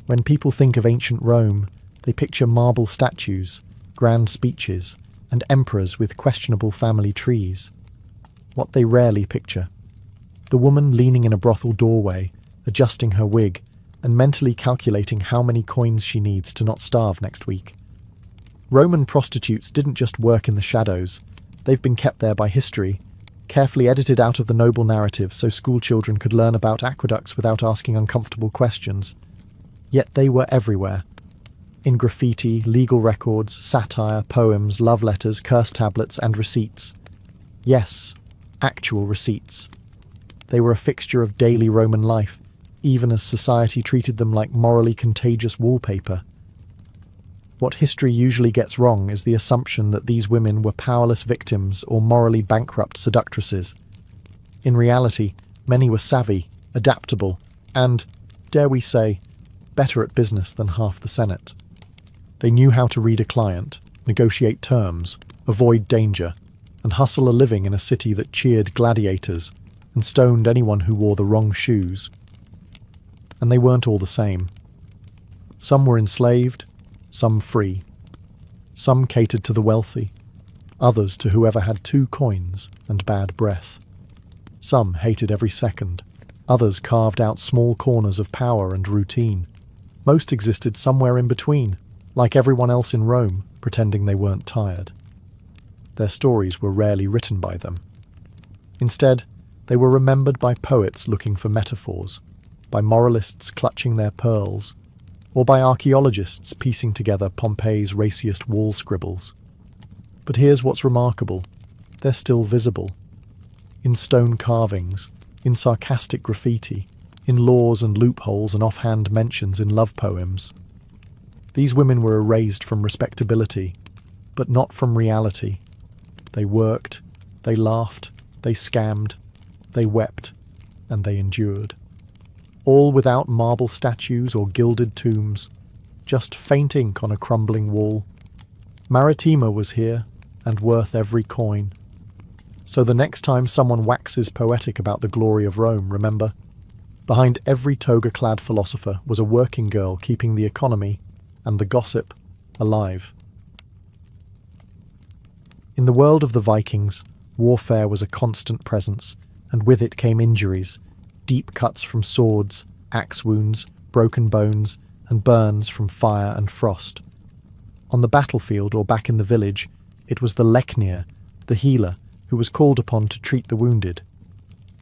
When people think of ancient Rome, they picture marble statues, grand speeches, and emperors with questionable family trees. What they rarely picture: the woman leaning in a brothel doorway, adjusting her wig, and mentally calculating how many coins she needs to not starve next week. Roman prostitutes didn't just work in the shadows. They've been kept there by history, carefully edited out of the noble narrative so schoolchildren could learn about aqueducts without asking uncomfortable questions. Yet they were everywhere. In graffiti, legal records, satire, poems, love letters, curse tablets, and receipts. Yes, actual receipts. They were a fixture of daily Roman life, even as society treated them like morally contagious wallpaper. What history usually gets wrong is the assumption that these women were powerless victims or morally bankrupt seductresses. In reality, many were savvy, adaptable, and, dare we say, better at business than half the Senate. They knew how to read a client, negotiate terms, avoid danger, and hustle a living in a city that cheered gladiators and stoned anyone who wore the wrong shoes. And they weren't all the same. Some were enslaved, some free. Some catered to the wealthy, others to whoever had 2 coins and bad breath. Some hated every second, others carved out small corners of power and routine. Most existed somewhere in between, like everyone else in Rome, pretending they weren't tired. Their stories were rarely written by them. Instead, they were remembered by poets looking for metaphors, by moralists clutching their pearls, or by archaeologists piecing together Pompeii's raciest wall scribbles. But here's what's remarkable. They're still visible. In stone carvings, in sarcastic graffiti, in laws and loopholes and offhand mentions in love poems. These women were erased from respectability, but not from reality. They worked, they laughed, they scammed, they wept, and they endured. All without marble statues or gilded tombs, just faint ink on a crumbling wall. Maritima was here, and worth every coin. So the next time someone waxes poetic about the glory of Rome, remember, behind every toga-clad philosopher was a working girl keeping the economy and the gossip alive. In the world of the Vikings, warfare was a constant presence, and with it came injuries, deep cuts from swords, axe wounds, broken bones, and burns from fire and frost. On the battlefield or back in the village, it was the leknir, the healer, who was called upon to treat the wounded.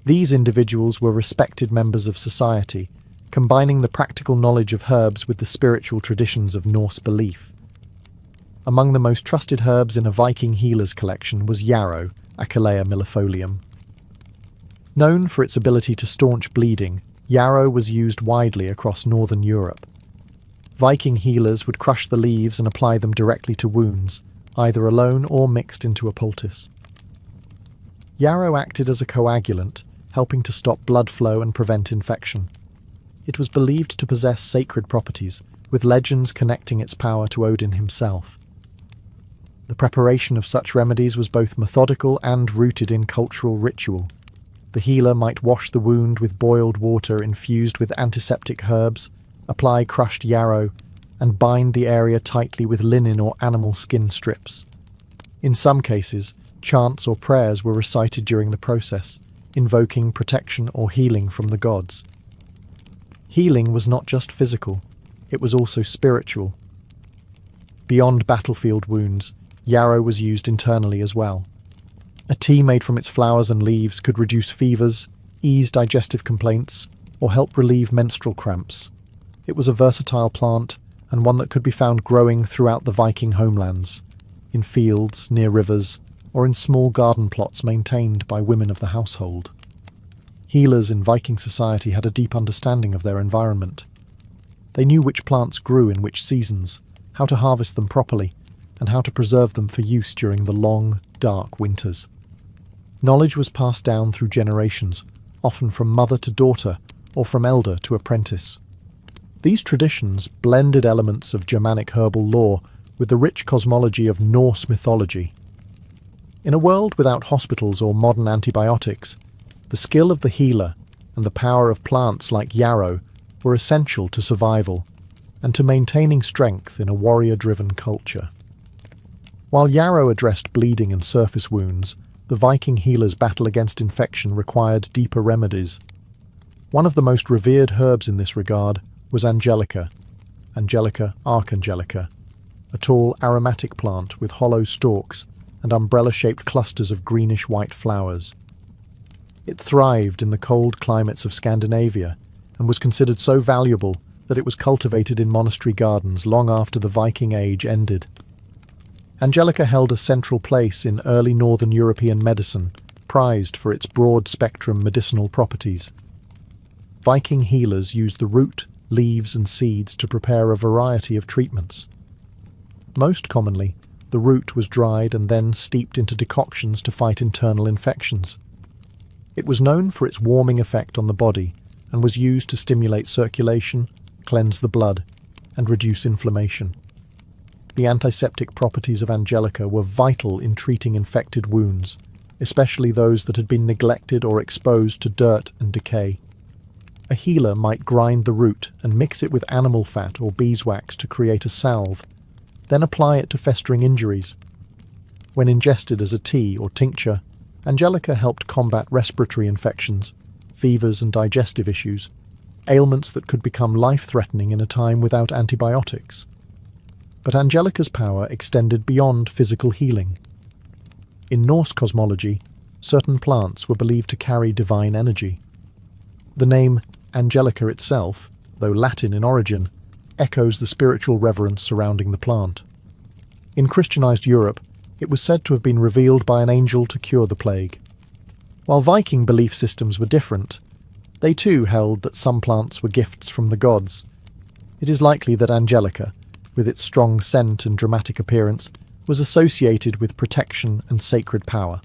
These individuals were respected members of society, combining the practical knowledge of herbs with the spiritual traditions of Norse belief. Among the most trusted herbs in a Viking healer's collection was yarrow, Achillea millefolium. Known for its ability to staunch bleeding, yarrow was used widely across northern Europe. Viking healers would crush the leaves and apply them directly to wounds, either alone or mixed into a poultice. Yarrow acted as a coagulant, helping to stop blood flow and prevent infection. It was believed to possess sacred properties, with legends connecting its power to Odin himself. The preparation of such remedies was both methodical and rooted in cultural ritual. The healer might wash the wound with boiled water infused with antiseptic herbs, apply crushed yarrow, and bind the area tightly with linen or animal skin strips. In some cases, chants or prayers were recited during the process, invoking protection or healing from the gods. Healing was not just physical, it was also spiritual. Beyond battlefield wounds, yarrow was used internally as well. A tea made from its flowers and leaves could reduce fevers, ease digestive complaints, or help relieve menstrual cramps. It was a versatile plant, and one that could be found growing throughout the Viking homelands, in fields, near rivers, or in small garden plots maintained by women of the household. Healers in Viking society had a deep understanding of their environment. They knew which plants grew in which seasons, how to harvest them properly, and how to preserve them for use during the long, dark winters. Knowledge was passed down through generations, often from mother to daughter, or from elder to apprentice. These traditions blended elements of Germanic herbal lore with the rich cosmology of Norse mythology. In a world without hospitals or modern antibiotics, the skill of the healer and the power of plants like yarrow were essential to survival and to maintaining strength in a warrior-driven culture. While yarrow addressed bleeding and surface wounds, the Viking healers' battle against infection required deeper remedies. One of the most revered herbs in this regard was Angelica, Angelica archangelica, a tall aromatic plant with hollow stalks and umbrella-shaped clusters of greenish-white flowers. It thrived in the cold climates of Scandinavia and was considered so valuable that it was cultivated in monastery gardens long after the Viking Age ended. Angelica held a central place in early Northern European medicine, prized for its broad-spectrum medicinal properties. Viking healers used the root, leaves and seeds to prepare a variety of treatments. Most commonly, the root was dried and then steeped into decoctions to fight internal infections. It was known for its warming effect on the body and was used to stimulate circulation, cleanse the blood, and reduce inflammation. The antiseptic properties of Angelica were vital in treating infected wounds, especially those that had been neglected or exposed to dirt and decay. A healer might grind the root and mix it with animal fat or beeswax to create a salve, then apply it to festering injuries. When ingested as a tea or tincture, Angelica helped combat respiratory infections, fevers and digestive issues, ailments that could become life-threatening in a time without antibiotics. But Angelica's power extended beyond physical healing. In Norse cosmology, certain plants were believed to carry divine energy. The name Angelica itself, though Latin in origin, echoes the spiritual reverence surrounding the plant. In Christianized Europe, it was said to have been revealed by an angel to cure the plague. While Viking belief systems were different, they too held that some plants were gifts from the gods. It is likely that Angelica, with its strong scent and dramatic appearance, was associated with protection and sacred power.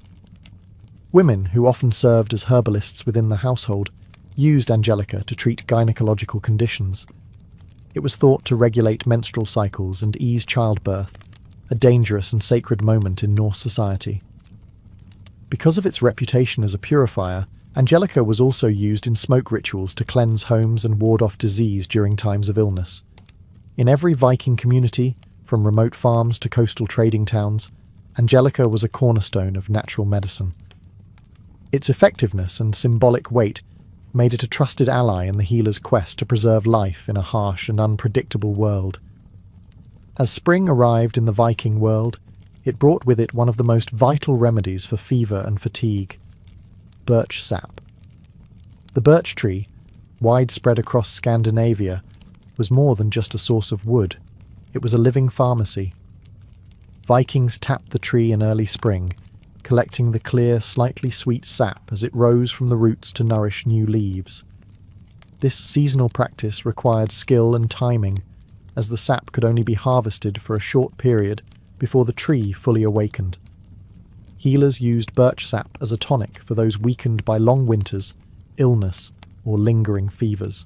Women, who often served as herbalists within the household, used Angelica to treat gynecological conditions. It was thought to regulate menstrual cycles and ease childbirth, a dangerous and sacred moment in Norse society. Because of its reputation as a purifier, Angelica was also used in smoke rituals to cleanse homes and ward off disease during times of illness. In every Viking community, from remote farms to coastal trading towns, Angelica was a cornerstone of natural medicine. Its effectiveness and symbolic weight made it a trusted ally in the healer's quest to preserve life in a harsh and unpredictable world. As spring arrived in the Viking world, it brought with it one of the most vital remedies for fever and fatigue: birch sap. The birch tree, widespread across Scandinavia, was more than just a source of wood. It was a living pharmacy. Vikings tapped the tree in early spring, collecting the clear, slightly sweet sap as it rose from the roots to nourish new leaves. This seasonal practice required skill and timing, as the sap could only be harvested for a short period before the tree fully awakened. Healers used birch sap as a tonic for those weakened by long winters, illness, or lingering fevers.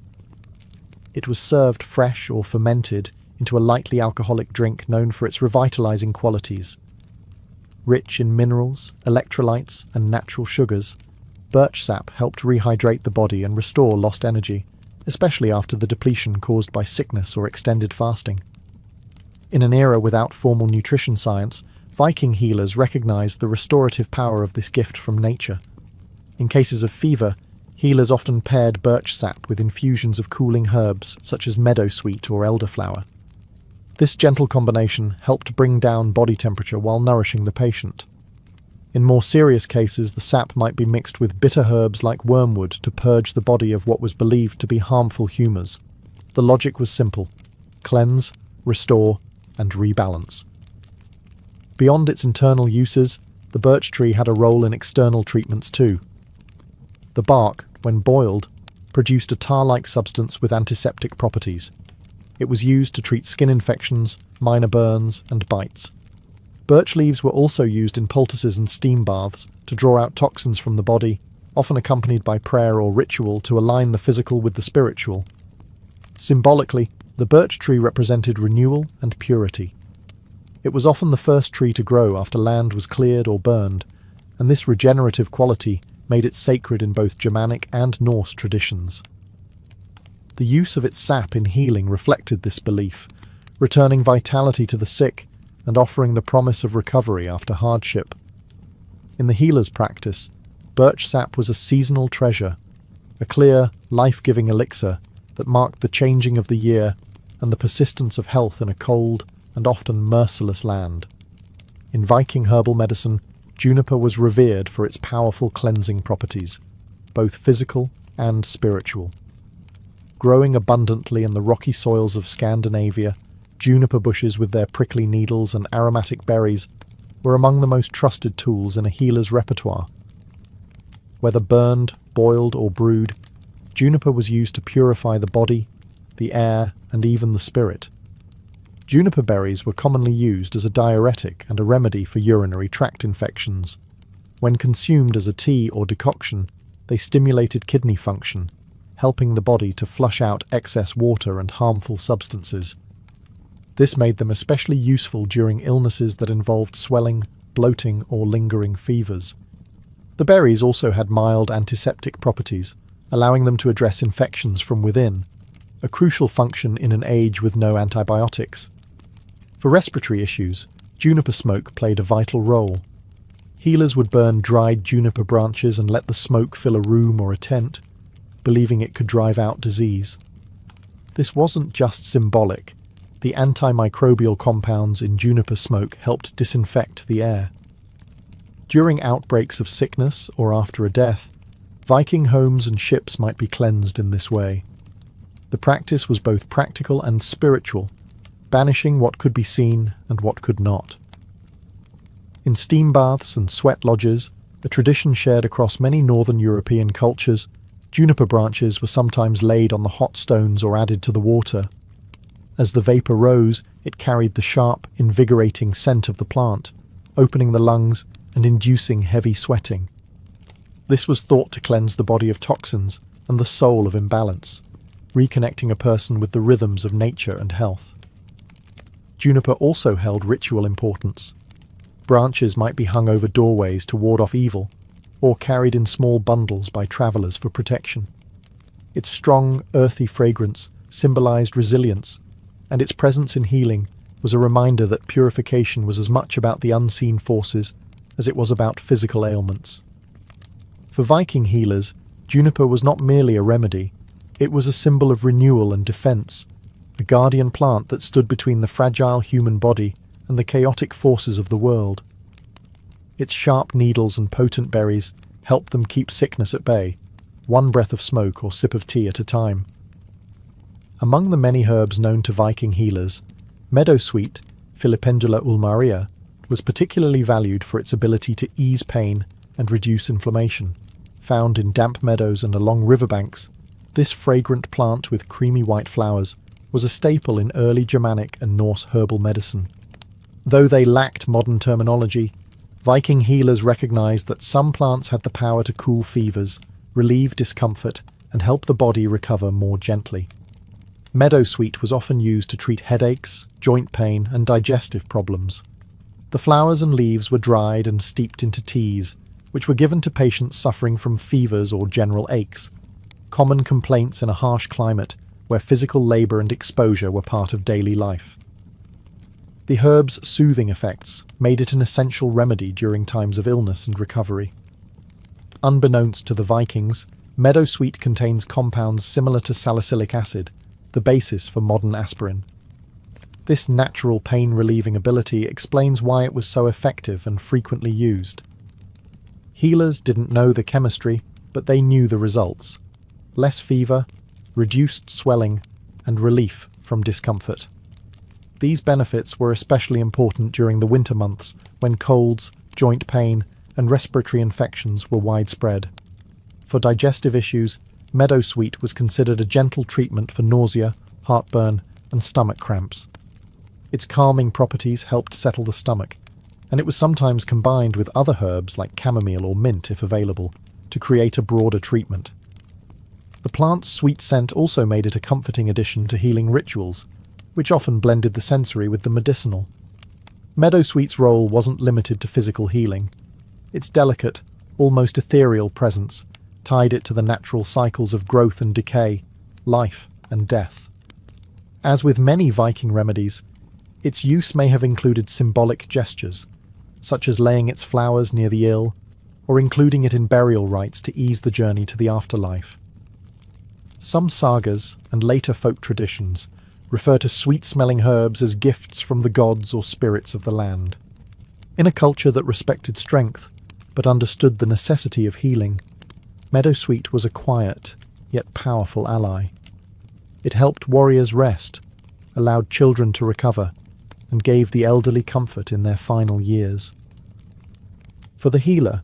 It was served fresh or fermented into a lightly alcoholic drink known for its revitalizing qualities. Rich in minerals, electrolytes, and natural sugars, birch sap helped rehydrate the body and restore lost energy, especially after the depletion caused by sickness or extended fasting. In an era without formal nutrition science, Viking healers recognized the restorative power of this gift from nature. In cases of fever, healers often paired birch sap with infusions of cooling herbs such as meadowsweet or elderflower. This gentle combination helped bring down body temperature while nourishing the patient. In more serious cases, the sap might be mixed with bitter herbs like wormwood to purge the body of what was believed to be harmful humours. The logic was simple: cleanse, restore, and rebalance. Beyond its internal uses, the birch tree had a role in external treatments too. The bark, when boiled, produced a tar-like substance with antiseptic properties. It was used to treat skin infections, minor burns, and bites. Birch leaves were also used in poultices and steam baths to draw out toxins from the body, often accompanied by prayer or ritual to align the physical with the spiritual. Symbolically, the birch tree represented renewal and purity. It was often the first tree to grow after land was cleared or burned, and this regenerative quality made it sacred in both Germanic and Norse traditions. The use of its sap in healing reflected this belief, returning vitality to the sick and offering the promise of recovery after hardship. In the healer's practice, birch sap was a seasonal treasure. a clear, life-giving elixir that marked the changing of the year and the persistence of health in a cold and often merciless land. In Viking herbal medicine, juniper was revered for its powerful cleansing properties, both physical and spiritual. Growing abundantly in the rocky soils of Scandinavia, juniper bushes with their prickly needles and aromatic berries were among the most trusted tools in a healer's repertoire. Whether burned, boiled, or brewed, juniper was used to purify the body, the air, and even the spirit. Juniper berries were commonly used as a diuretic and a remedy for urinary tract infections. When consumed as a tea or decoction, they stimulated kidney function, helping the body to flush out excess water and harmful substances. This made them especially useful during illnesses that involved swelling, bloating, or lingering fevers. The berries also had mild antiseptic properties, allowing them to address infections from within, a crucial function in an age with no antibiotics. For respiratory issues, juniper smoke played a vital role. Healers would burn dried juniper branches and let the smoke fill a room or a tent, believing it could drive out disease. This wasn't just symbolic. The antimicrobial compounds in juniper smoke helped disinfect the air. During outbreaks of sickness or after a death, Viking homes and ships might be cleansed in this way. The practice was both practical and spiritual, banishing what could be seen and what could not. In steam baths and sweat lodges, a tradition shared across many northern European cultures, juniper branches were sometimes laid on the hot stones or added to the water. As the vapour rose, it carried the sharp, invigorating scent of the plant, opening the lungs and inducing heavy sweating. This was thought to cleanse the body of toxins and the soul of imbalance, reconnecting a person with the rhythms of nature and health. Juniper also held ritual importance. Branches might be hung over doorways to ward off evil, or carried in small bundles by travellers for protection. Its strong, earthy fragrance symbolised resilience, and its presence in healing was a reminder that purification was as much about the unseen forces as it was about physical ailments. For Viking healers, juniper was not merely a remedy, it was a symbol of renewal and defence, a guardian plant that stood between the fragile human body and the chaotic forces of the world. Its sharp needles and potent berries helped them keep sickness at bay, one breath of smoke or sip of tea at a time. Among the many herbs known to Viking healers, meadowsweet, Filipendula ulmaria, was particularly valued for its ability to ease pain and reduce inflammation. Found in damp meadows and along riverbanks, this fragrant plant with creamy white flowers was a staple in early Germanic and Norse herbal medicine. Though they lacked modern terminology, Viking healers recognized that some plants had the power to cool fevers, relieve discomfort, and help the body recover more gently. Meadowsweet was often used to treat headaches, joint pain, and digestive problems. The flowers and leaves were dried and steeped into teas, which were given to patients suffering from fevers or general aches, common complaints in a harsh climate where physical labour and exposure were part of daily life. The herb's soothing effects made it an essential remedy during times of illness and recovery. Unbeknownst to the Vikings, meadowsweet contains compounds similar to salicylic acid, the basis for modern aspirin. This natural pain-relieving ability explains why it was so effective and frequently used. Healers didn't know the chemistry, but they knew the results. Less fever, reduced swelling, and relief from discomfort. These benefits were especially important during the winter months when colds, joint pain, and respiratory infections were widespread. For digestive issues, meadowsweet was considered a gentle treatment for nausea, heartburn, and stomach cramps. Its calming properties helped settle the stomach, and it was sometimes combined with other herbs like chamomile or mint if available, to create a broader treatment. The plant's sweet scent also made it a comforting addition to healing rituals, which often blended the sensory with the medicinal. Meadowsweet's role wasn't limited to physical healing. Its delicate, almost ethereal presence tied it to the natural cycles of growth and decay, life and death. As with many Viking remedies, its use may have included symbolic gestures, such as laying its flowers near the ill, or including it in burial rites to ease the journey to the afterlife. Some sagas and later folk traditions refer to sweet-smelling herbs as gifts from the gods or spirits of the land. In a culture that respected strength, but understood the necessity of healing, meadowsweet was a quiet, yet powerful ally. It helped warriors rest, allowed children to recover, and gave the elderly comfort in their final years. For the healer,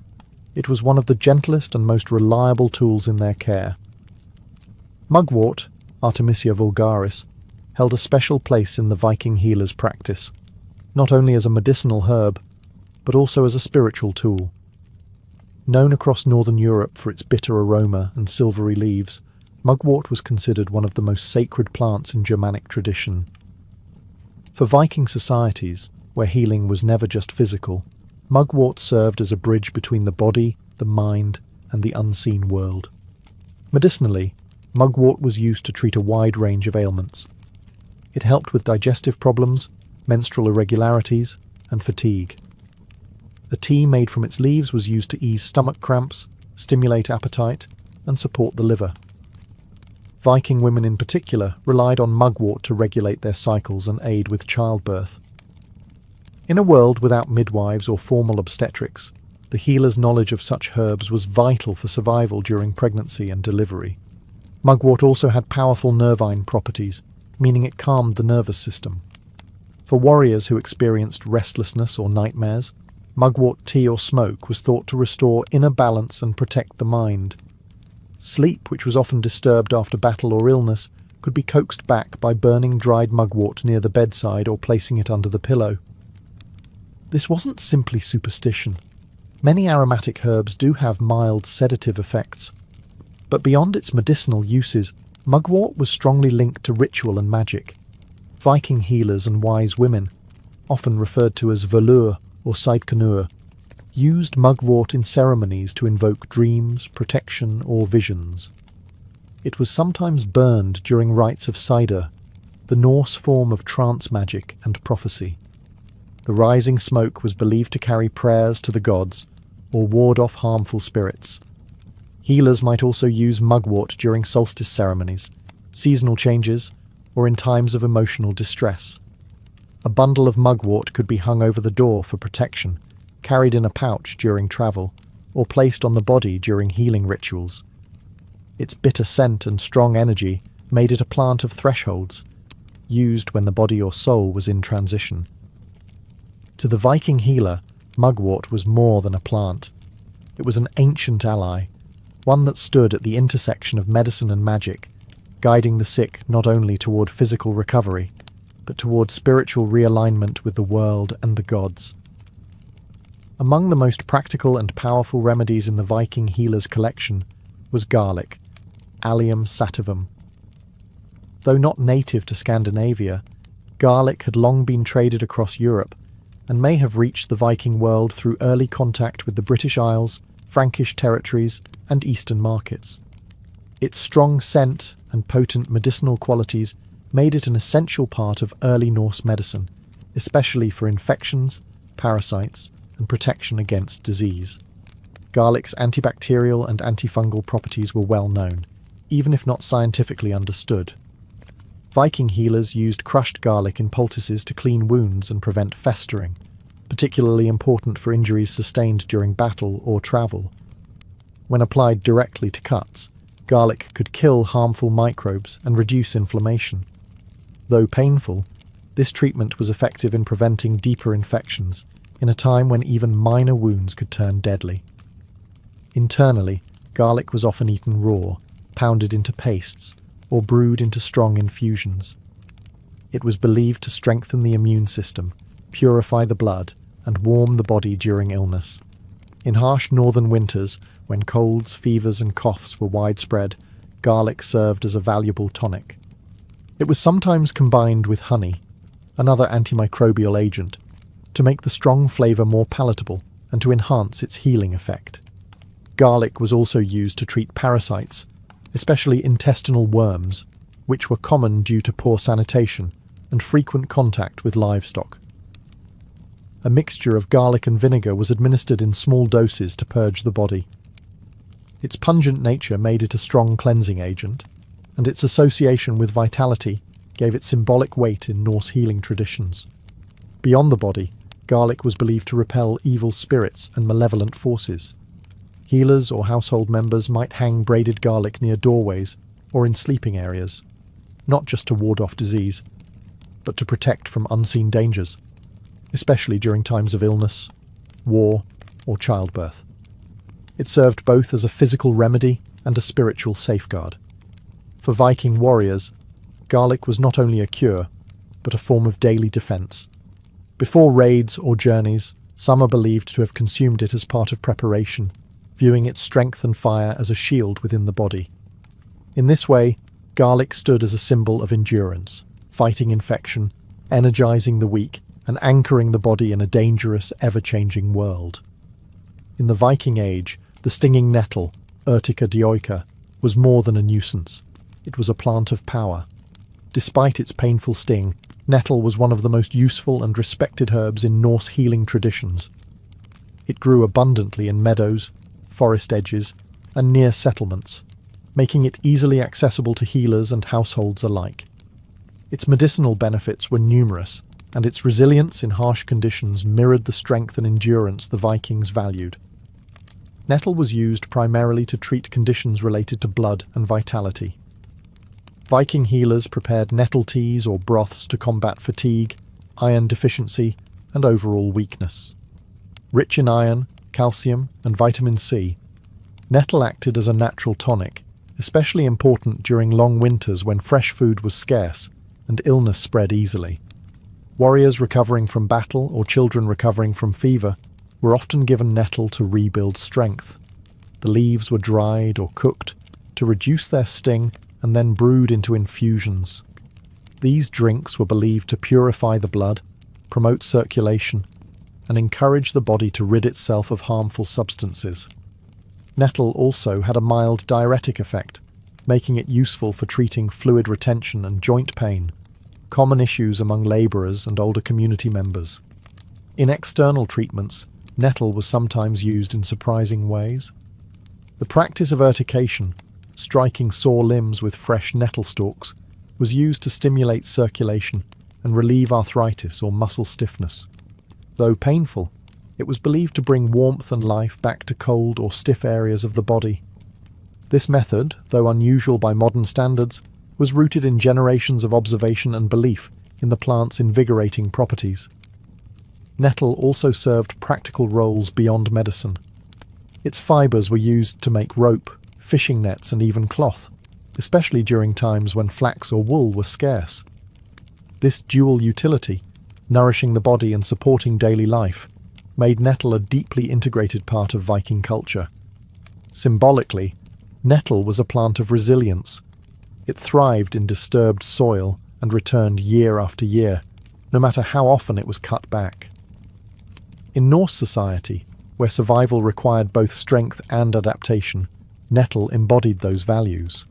it was one of the gentlest and most reliable tools in their care. Mugwort, Artemisia vulgaris, held a special place in the Viking healer's practice, not only as a medicinal herb, but also as a spiritual tool. Known across northern Europe for its bitter aroma and silvery leaves, mugwort was considered one of the most sacred plants in Germanic tradition. For Viking societies, where healing was never just physical, mugwort served as a bridge between the body, the mind, and the unseen world. Medicinally, mugwort was used to treat a wide range of ailments. It helped with digestive problems, menstrual irregularities, and fatigue. A tea made from its leaves was used to ease stomach cramps, stimulate appetite, and support the liver. Viking women in particular relied on mugwort to regulate their cycles and aid with childbirth. In a world without midwives or formal obstetrics, the healer's knowledge of such herbs was vital for survival during pregnancy and delivery. Mugwort also had powerful nervine properties, meaning it calmed the nervous system. For warriors who experienced restlessness or nightmares, mugwort tea or smoke was thought to restore inner balance and protect the mind. Sleep, which was often disturbed after battle or illness, could be coaxed back by burning dried mugwort near the bedside or placing it under the pillow. This wasn't simply superstition. Many aromatic herbs do have mild sedative effects. But beyond its medicinal uses, mugwort was strongly linked to ritual and magic. Viking healers and wise women, often referred to as volur or seidkunur, used mugwort in ceremonies to invoke dreams, protection, or visions. It was sometimes burned during rites of cider, the Norse form of trance magic and prophecy. The rising smoke was believed to carry prayers to the gods or ward off harmful spirits. Healers might also use mugwort during solstice ceremonies, seasonal changes, or in times of emotional distress. A bundle of mugwort could be hung over the door for protection, carried in a pouch during travel, or placed on the body during healing rituals. Its bitter scent and strong energy made it a plant of thresholds, used when the body or soul was in transition. To the Viking healer, mugwort was more than a plant. It was an ancient ally, one that stood at the intersection of medicine and magic, guiding the sick not only toward physical recovery, but toward spiritual realignment with the world and the gods. Among the most practical and powerful remedies in the Viking healer's collection was garlic, Allium sativum. Though not native to Scandinavia, garlic had long been traded across Europe and may have reached the Viking world through early contact with the British Isles, Frankish territories, and Eastern markets. Its strong scent and potent medicinal qualities made it an essential part of early Norse medicine, especially for infections, parasites, and protection against disease. Garlic's antibacterial and antifungal properties were well known, even if not scientifically understood. Viking healers used crushed garlic in poultices to clean wounds and prevent festering, particularly important for injuries sustained during battle or travel. When applied directly to cuts, garlic could kill harmful microbes and reduce inflammation. Though painful, this treatment was effective in preventing deeper infections in a time when even minor wounds could turn deadly. Internally, garlic was often eaten raw, pounded into pastes, or brewed into strong infusions. It was believed to strengthen the immune system, purify the blood, and warm the body during illness. In harsh northern winters, when colds, fevers, and coughs were widespread, garlic served as a valuable tonic. It was sometimes combined with honey, another antimicrobial agent, to make the strong flavour more palatable and to enhance its healing effect. Garlic was also used to treat parasites, especially intestinal worms, which were common due to poor sanitation and frequent contact with livestock. A mixture of garlic and vinegar was administered in small doses to purge the body. Its pungent nature made it a strong cleansing agent. and its association with vitality gave it symbolic weight in Norse healing traditions. Beyond the body, garlic was believed to repel evil spirits and malevolent forces. Healers or household members might hang braided garlic near doorways or in sleeping areas, not just to ward off disease, but to protect from unseen dangers, especially during times of illness, war, or childbirth. It served both as a physical remedy and a spiritual safeguard. For Viking warriors, garlic was not only a cure, but a form of daily defense. Before raids or journeys, some are believed to have consumed it as part of preparation, viewing its strength and fire as a shield within the body. In this way, garlic stood as a symbol of endurance, fighting infection, energizing the weak, and anchoring the body in a dangerous, ever-changing world. In the Viking Age, the stinging nettle, Urtica dioica, was more than a nuisance. It was a plant of power. Despite its painful sting, nettle was one of the most useful and respected herbs in Norse healing traditions. It grew abundantly in meadows, forest edges, and near settlements, making it easily accessible to healers and households alike. Its medicinal benefits were numerous, and its resilience in harsh conditions mirrored the strength and endurance the Vikings valued. Nettle was used primarily to treat conditions related to blood and vitality. Viking healers prepared nettle teas or broths to combat fatigue, iron deficiency, and overall weakness. Rich in iron, calcium, and vitamin C, nettle acted as a natural tonic, especially important during long winters when fresh food was scarce and illness spread easily. Warriors recovering from battle or children recovering from fever were often given nettle to rebuild strength. The leaves were dried or cooked to reduce their sting and then brewed into infusions. These drinks were believed to purify the blood, promote circulation, and encourage the body to rid itself of harmful substances. Nettle also had a mild diuretic effect, making it useful for treating fluid retention and joint pain, common issues among labourers and older community members. In external treatments, nettle was sometimes used in surprising ways. The practice of urtication, striking sore limbs with fresh nettle stalks, was used to stimulate circulation and relieve arthritis or muscle stiffness. Though painful, it was believed to bring warmth and life back to cold or stiff areas of the body. This method, though unusual by modern standards, was rooted in generations of observation and belief in the plant's invigorating properties. Nettle also served practical roles beyond medicine. Its fibres were used to make rope, fishing nets, and even cloth, especially during times when flax or wool were scarce. This dual utility, nourishing the body and supporting daily life, made nettle a deeply integrated part of Viking culture. Symbolically, nettle was a plant of resilience. It thrived in disturbed soil and returned year after year, no matter how often it was cut back. In Norse society, where survival required both strength and adaptation, nettle embodied those values.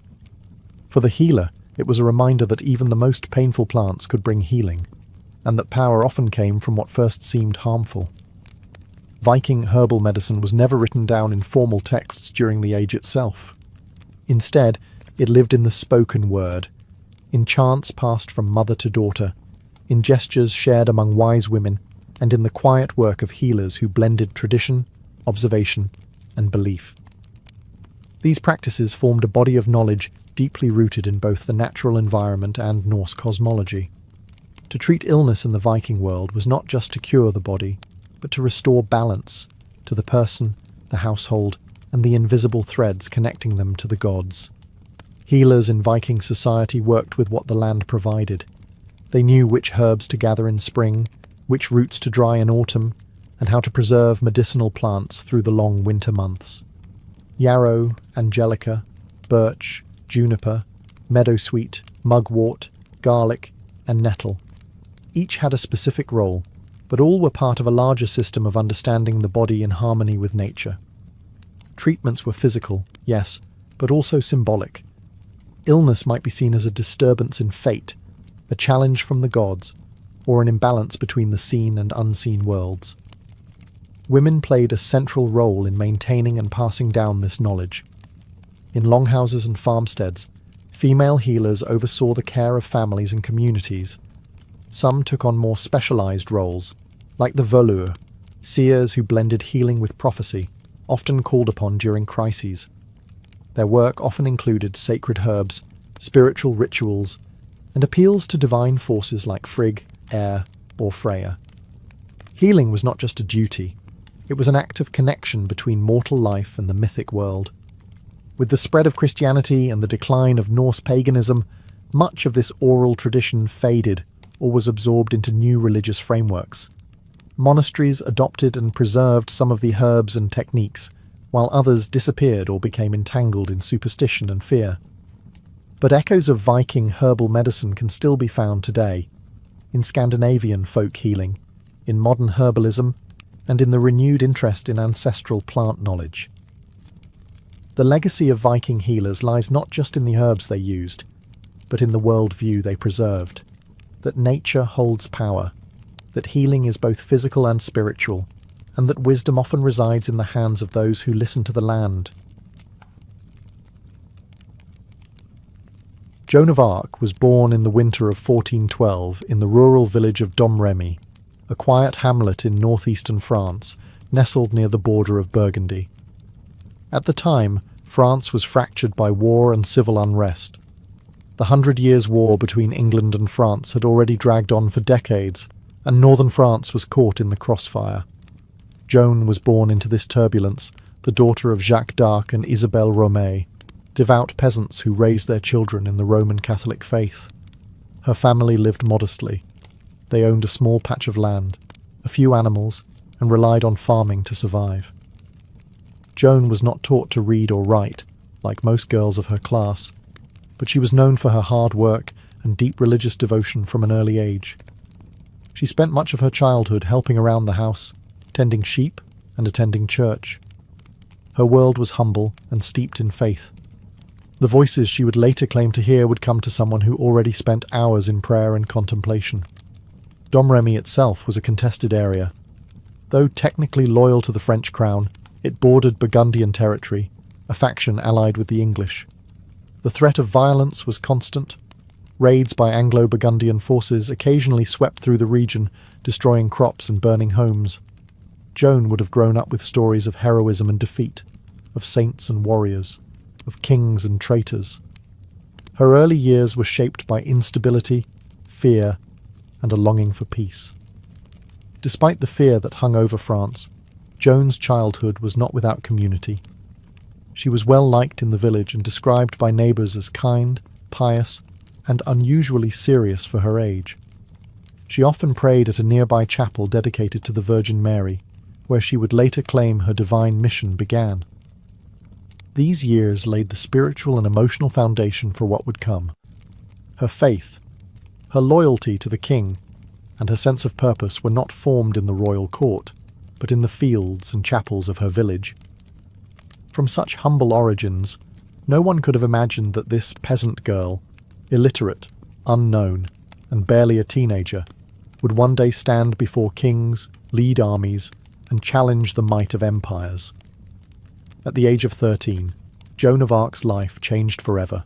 For the healer, it was a reminder that even the most painful plants could bring healing, and that power often came from what first seemed harmful. Viking herbal medicine was never written down in formal texts during the age itself. Instead, it lived in the spoken word, in chants passed from mother to daughter, in gestures shared among wise women, and in the quiet work of healers who blended tradition, observation, and belief. These practices formed a body of knowledge deeply rooted in both the natural environment and Norse cosmology. To treat illness in the Viking world was not just to cure the body, but to restore balance to the person, the household, and the invisible threads connecting them to the gods. Healers in Viking society worked with what the land provided. They knew which herbs to gather in spring, which roots to dry in autumn, and how to preserve medicinal plants through the long winter months. Yarrow, angelica, birch, juniper, meadowsweet, mugwort, garlic, and nettle. Each had a specific role, but all were part of a larger system of understanding the body in harmony with nature. Treatments were physical, yes, but also symbolic. Illness might be seen as a disturbance in fate, a challenge from the gods, or an imbalance between the seen and unseen worlds. Women played a central role in maintaining and passing down this knowledge. In longhouses and farmsteads, Female healers oversaw the care of families and communities. Some took on more specialized roles, like the voleurs, seers who blended healing with prophecy, often called upon during crises. Their work often included sacred herbs, spiritual rituals, and appeals to divine forces like Frigg, Air, or Freya. Healing was not just a duty, it was an act of connection between mortal life and the mythic world. With the spread of Christianity and the decline of Norse paganism, much of this oral tradition faded or was absorbed into new religious frameworks. Monasteries adopted and preserved some of the herbs and techniques, while others disappeared or became entangled in superstition and fear. But echoes of Viking herbal medicine can still be found today, in Scandinavian folk healing, in modern herbalism, and in the renewed interest in ancestral plant knowledge. The legacy of Viking healers lies not just in the herbs they used, but in the worldview they preserved, that nature holds power, that healing is both physical and spiritual, and that wisdom often resides in the hands of those who listen to the land. Joan of Arc was born in the winter of 1412 in the rural village of Domremy, a quiet hamlet in northeastern France, nestled near the border of Burgundy. At the time, France was fractured by war and civil unrest. The 100 Years' War between England and France had already dragged on for decades, and northern France was caught in the crossfire. Joan was born into this turbulence, the daughter of Jacques d'Arc and Isabelle Romay, devout peasants who raised their children in the Roman Catholic faith. Her family lived modestly. They owned a small patch of land, a few animals, and relied on farming to survive. Joan was not taught to read or write, like most girls of her class, but she was known for her hard work and deep religious devotion from an early age. She spent much of her childhood helping around the house, tending sheep and attending church. Her world was humble and steeped in faith. The voices she would later claim to hear would come to someone who already spent hours in prayer and contemplation. Domremy itself was a contested area. Though technically loyal to the French crown, it bordered Burgundian territory, a faction allied with the English. The threat of violence was constant. Raids by Anglo-Burgundian forces occasionally swept through the region, destroying crops and burning homes. Joan would have grown up with stories of heroism and defeat, of saints and warriors, of kings and traitors. Her early years were shaped by instability, fear, and a longing for peace. Despite the fear that hung over France, Joan's childhood was not without community. She was well liked in the village and described by neighbours as kind, pious, and unusually serious for her age. She often prayed at a nearby chapel dedicated to the Virgin Mary, where she would later claim her divine mission began. These years laid the spiritual and emotional foundation for what would come. Her faith, her loyalty to the king, and her sense of purpose were not formed in the royal court, but in the fields and chapels of her village. From such humble origins, no one could have imagined that this peasant girl, illiterate, unknown, and barely a teenager, would one day stand before kings, lead armies, and challenge the might of empires. At the age of 13, Joan of Arc's life changed forever.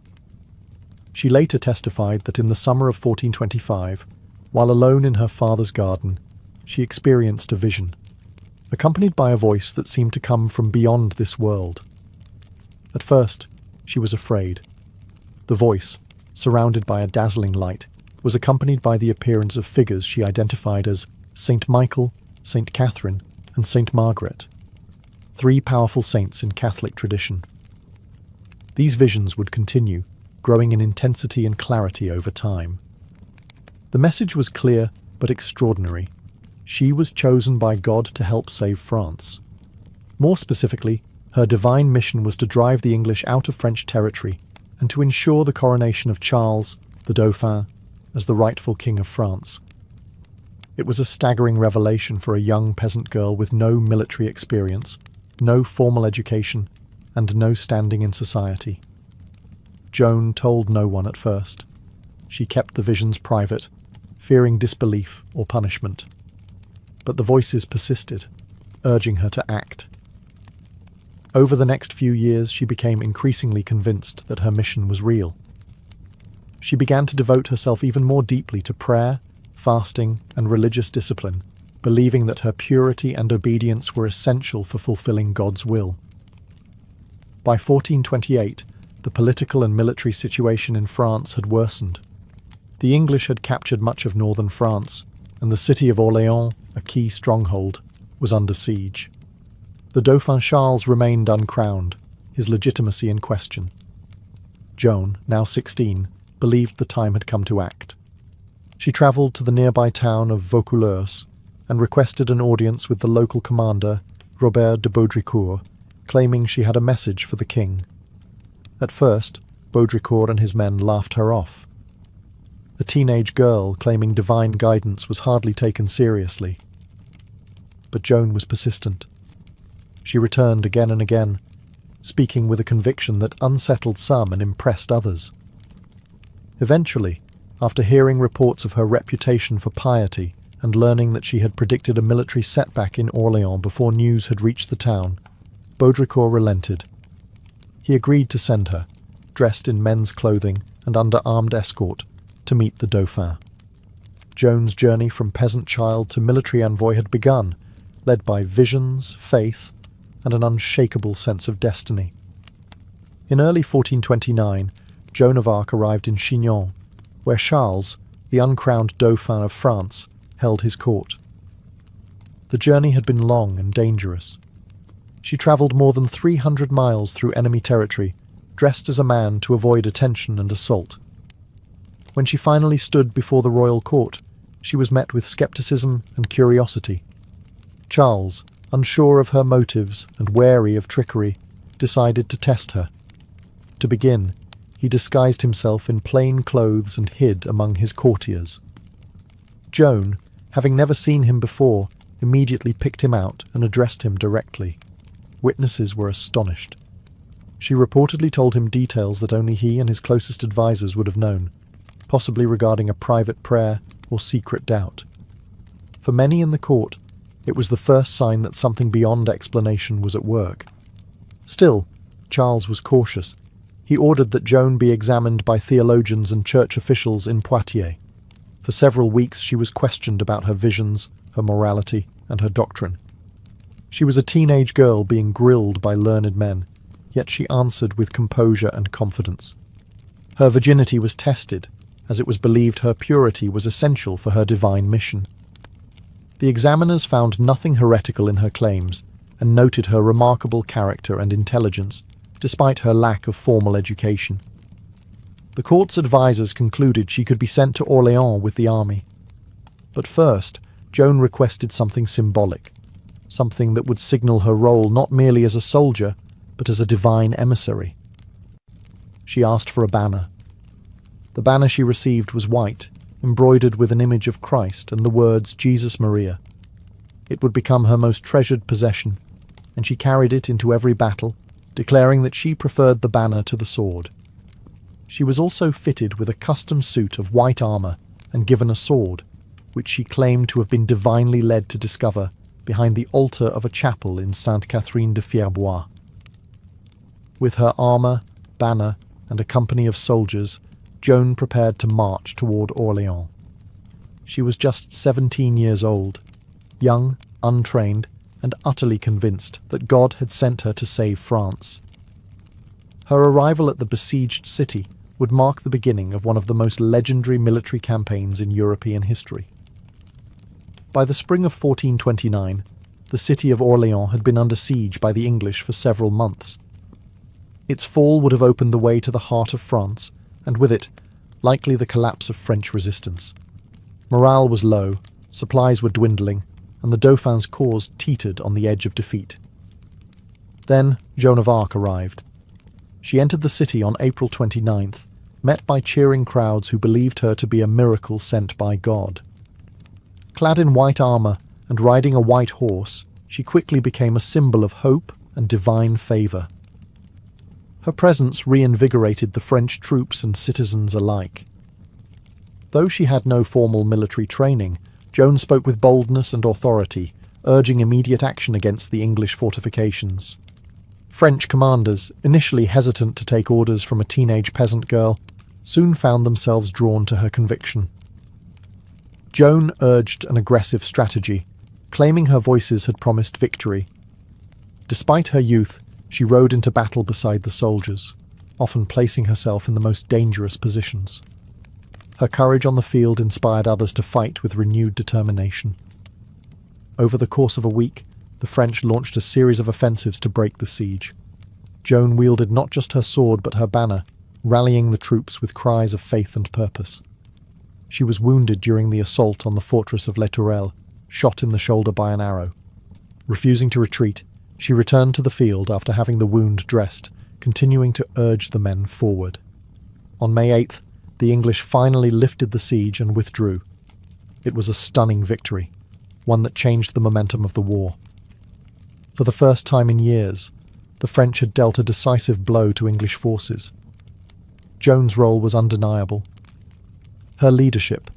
She later testified that in the summer of 1425, while alone in her father's garden, she experienced a vision, accompanied by a voice that seemed to come from beyond this world. At first, she was afraid. The voice, surrounded by a dazzling light, was accompanied by the appearance of figures she identified as Saint Michael, Saint Catherine, and Saint Margaret, 3 powerful saints in Catholic tradition. These visions would continue, growing in intensity and clarity over time. The message was clear but extraordinary. She was chosen by God to help save France. More specifically, her divine mission was to drive the English out of French territory and to ensure the coronation of Charles, the Dauphin, as the rightful king of France. It was a staggering revelation for a young peasant girl with no military experience, no formal education, and no standing in society. Joan told no one at first. She kept the visions private, fearing disbelief or punishment. But the voices persisted, urging her to act. Over the next few years, she became increasingly convinced that her mission was real. she began to devote herself even more deeply to prayer, fasting, and religious discipline, believing that her purity and obedience were essential for fulfilling God's will. By 1428, the political and military situation in France had worsened. The English had captured much of northern France, and the city of Orléans, a key stronghold, was under siege. The Dauphin Charles remained uncrowned, his legitimacy in question. Joan, now 16, believed the time had come to act. She travelled to the nearby town of Vaucouleurs and requested an audience with the local commander, Robert de Baudricourt, claiming she had a message for the king. At first, Baudricourt and his men laughed her off. A teenage girl claiming divine guidance was hardly taken seriously. But Joan was persistent. She returned again and again, speaking with a conviction that unsettled some and impressed others. Eventually, after hearing reports of her reputation for piety and learning that she had predicted a military setback in Orléans before news had reached the town, Baudricourt relented. He agreed to send her, dressed in men's clothing and under armed escort, to meet the Dauphin. Joan's journey from peasant child to military envoy had begun, led by visions, faith, and an unshakable sense of destiny. In early 1429, Joan of Arc arrived in Chinon, where Charles, the uncrowned Dauphin of France, held his court. The journey had been long and dangerous. She travelled more than 300 miles through enemy territory, dressed as a man to avoid attention and assault. When she finally stood before the royal court, she was met with scepticism and curiosity. Charles, unsure of her motives and wary of trickery, decided to test her. To begin, he disguised himself in plain clothes and hid among his courtiers. Joan, having never seen him before, immediately picked him out and addressed him directly. Witnesses were astonished. She reportedly told him details that only he and his closest advisers would have known, possibly regarding a private prayer or secret doubt. For many in the court, it was the first sign that something beyond explanation was at work. Still, Charles was cautious. He ordered that Joan be examined by theologians and church officials in Poitiers. For several weeks she was questioned about her visions, her morality, and her doctrine. She was a teenage girl being grilled by learned men, yet she answered with composure and confidence. Her virginity was tested, as it was believed her purity was essential for her divine mission. The examiners found nothing heretical in her claims, and noted her remarkable character and intelligence, despite her lack of formal education. The court's advisers concluded she could be sent to Orléans with the army. But first, Joan requested something symbolic, something that would signal her role not merely as a soldier, but as a divine emissary. She asked for a banner. The banner she received was white, embroidered with an image of Christ and the words Jesus Maria. It would become her most treasured possession, and she carried it into every battle, declaring that she preferred the banner to the sword. She was also fitted with a custom suit of white armour and given a sword, which she claimed to have been divinely led to discover behind the altar of a chapel in Sainte Catherine de Fierbois. With her armour, banner, and a company of soldiers, Joan prepared to march toward Orléans. She was just 17 years old, young, untrained, and utterly convinced that God had sent her to save France. Her arrival at the besieged city would mark the beginning of one of the most legendary military campaigns in European history. By the spring of 1429, the city of Orléans had been under siege by the English for several months. Its fall would have opened the way to the heart of France, and with it, likely the collapse of French resistance. Morale was low, supplies were dwindling, and the Dauphin's cause teetered on the edge of defeat. Then Joan of Arc arrived. She entered the city on April 29th, met by cheering crowds who believed her to be a miracle sent by God. Clad in white armour and riding a white horse, she quickly became a symbol of hope and divine favour. Her presence reinvigorated the French troops and citizens alike. Though she had no formal military training, Joan spoke with boldness and authority, urging immediate action against the English fortifications. French commanders, initially hesitant to take orders from a teenage peasant girl, soon found themselves drawn to her conviction. Joan urged an aggressive strategy, claiming her voices had promised victory. Despite her youth, she rode into battle beside the soldiers, often placing herself in the most dangerous positions. Her courage on the field inspired others to fight with renewed determination. Over the course of a week, the French launched a series of offensives to break the siege. Joan wielded not just her sword but her banner, rallying the troops with cries of faith and purpose. She was wounded during the assault on the fortress of Les Tourelles, shot in the shoulder by an arrow. Refusing to retreat, she returned to the field after having the wound dressed, continuing to urge the men forward. On May 8th, the English finally lifted the siege and withdrew. It was a stunning victory, one that changed the momentum of the war. For the first time in years, the French had dealt a decisive blow to English forces. Joan's role was undeniable. Her leadership,